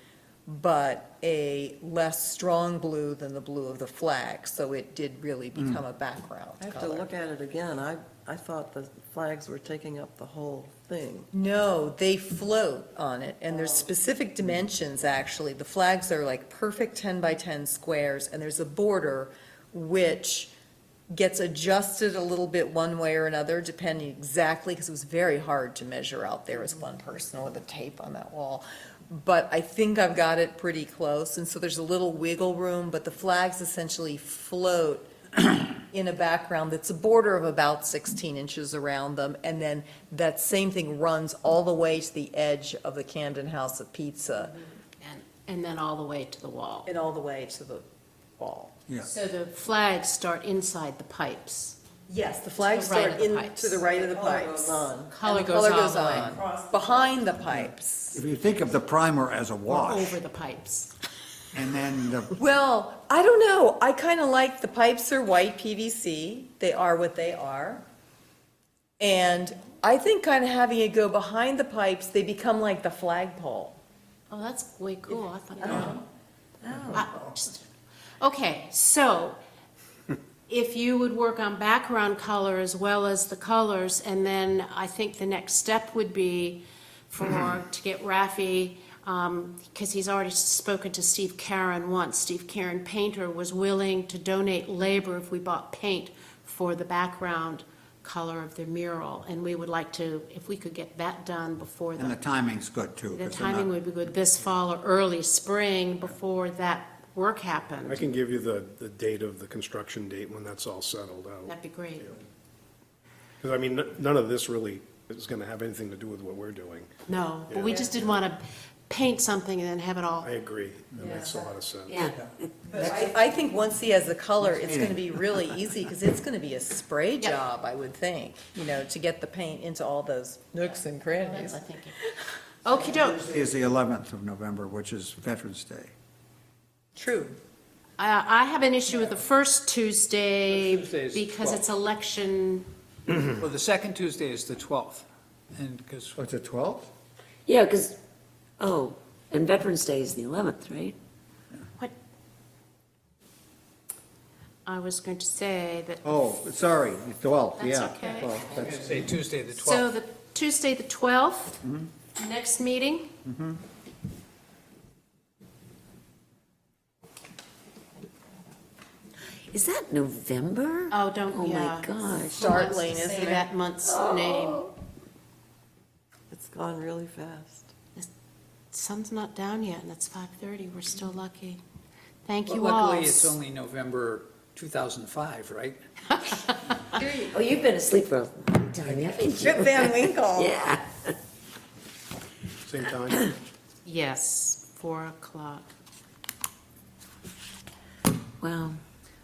but a less strong blue than the blue of the flag, so it did really become a background I have to color. look at it again. I thought the flags were taking up the whole thing. No, they float on it, and there's specific dimensions, actually. The flags are like perfect 10 by 10 squares, and there's a border which gets adjusted a little bit one way or another, depending exactly, because it was very hard to measure out there as one person with a tape on that wall. But I think I've got it pretty close, and so there's a little wiggle room, but the flags essentially float in a background that's a border of about 16 inches around them, and then that same thing runs all the way to the edge of the Camden House of Pizza, And then all the way to the wall. and all the way to the wall. Yeah. So the flags start inside the pipes. Yes, the flags To the right start of the in pipes. to the right of the Color pipes. goes on. Color And the goes color all goes the way. on, behind the pipes. If you think of the primer as a Or wash, over the pipes. and then the, Well, I don't know, I kind of like, the pipes are white PVC, they are what they are. And I think kind of having it go behind the pipes, they become like the flagpole. Oh, that's way cool. I thought. Okay, so if you would work on background color as well as the colors, and then I think the next step would be to get Rafi, because he's already spoken to Steve Karen once. Steve Karen Painter was willing to donate labor if we bought paint for the background color of the mural, and we would like to, if we could get that done before and the timing's good too. the 'cause they're timing not- would be good this fall or early spring before that work happened. I can give you the date of the construction date when that's all settled out. That'd be great. Because, none of this really it's gonna have anything to do with what we're doing. No, but we just didn't want to paint something and then have it all. I agree, that makes a lot of sense. Yeah, But I think once he has the color, it's gonna be really easy, because it's gonna be a spray Yep. job, I would think, to get the paint into all those nooks and That's crannies. my thinking. Okey doke. Is the 11th of November, which is Veterans Day. True. I have an issue with the first Tuesday First Tuesday is because 12th. it's election. Well, the second Tuesday is the 12th, and because, What's it, 12th? yeah, because, and Veterans Day is the 11th, right? What? I was going to say that. Oh, sorry, 12th, That's yeah. okay. 12th, I'm that's- gonna say Tuesday, the 12th. So the Tuesday, the 12th, next meeting. Is that November? Oh, don't, Oh, yeah. my gosh. Startling, Say isn't it? that month's name. It's gone really fast. Sun's not down yet, and it's 5:30. We're still lucky. Thank But you all. luckily, it's only November 2005, right? Oh, you've been asleep for a long time, haven't you? Rip Van Winkle. Yeah. Same time? Yes, 4 o'clock. Wow.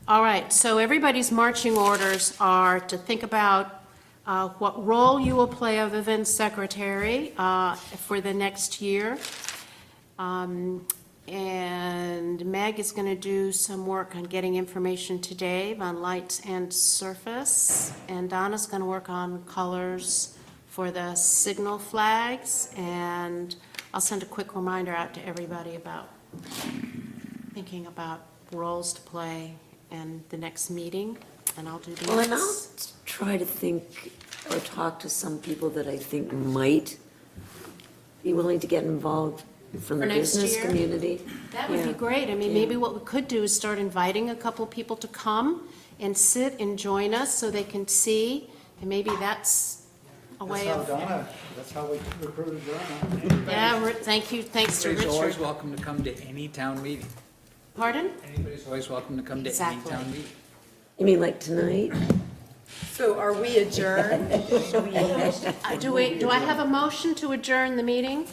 All right, so everybody's marching orders are to think about what role you will play other than secretary for the next year. And Meg is going to do some work on getting information to Dave on lights and surface. And Donna's going to work on colors for the signal flags. And I'll send a quick reminder out to everybody about thinking about roles to play in the next meeting. And I'll do the Well, and I'll minutes. try to think or talk to some people that I think might be willing to get involved from For the next business year? community. That would be Yeah. great. I mean, Yeah. maybe what we could do is start inviting a couple people to come and sit and join us so they can see, and maybe that's a way of. That's how we recruited Donna. Yeah, thank you, thanks to Anybody's always Richard. welcome to come to any town meeting. Pardon? Anybody's always welcome to come to any Exactly. town meeting. You mean like tonight? So are we adjourned? Do I have a motion to adjourn the meeting?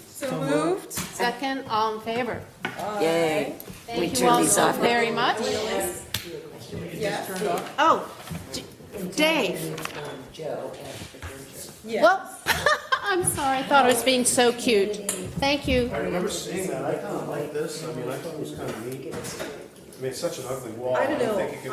So moved? Second, all in favor? Yay. We Thank you turn all these so off. very much. Oh, Dave. Yes. Well, I'm sorry, I thought I was being so cute. Thank you. I remember seeing that, I kind of like this, I mean, I thought it was kind of neat. I mean, it's such an ugly wall. I don't know. think it could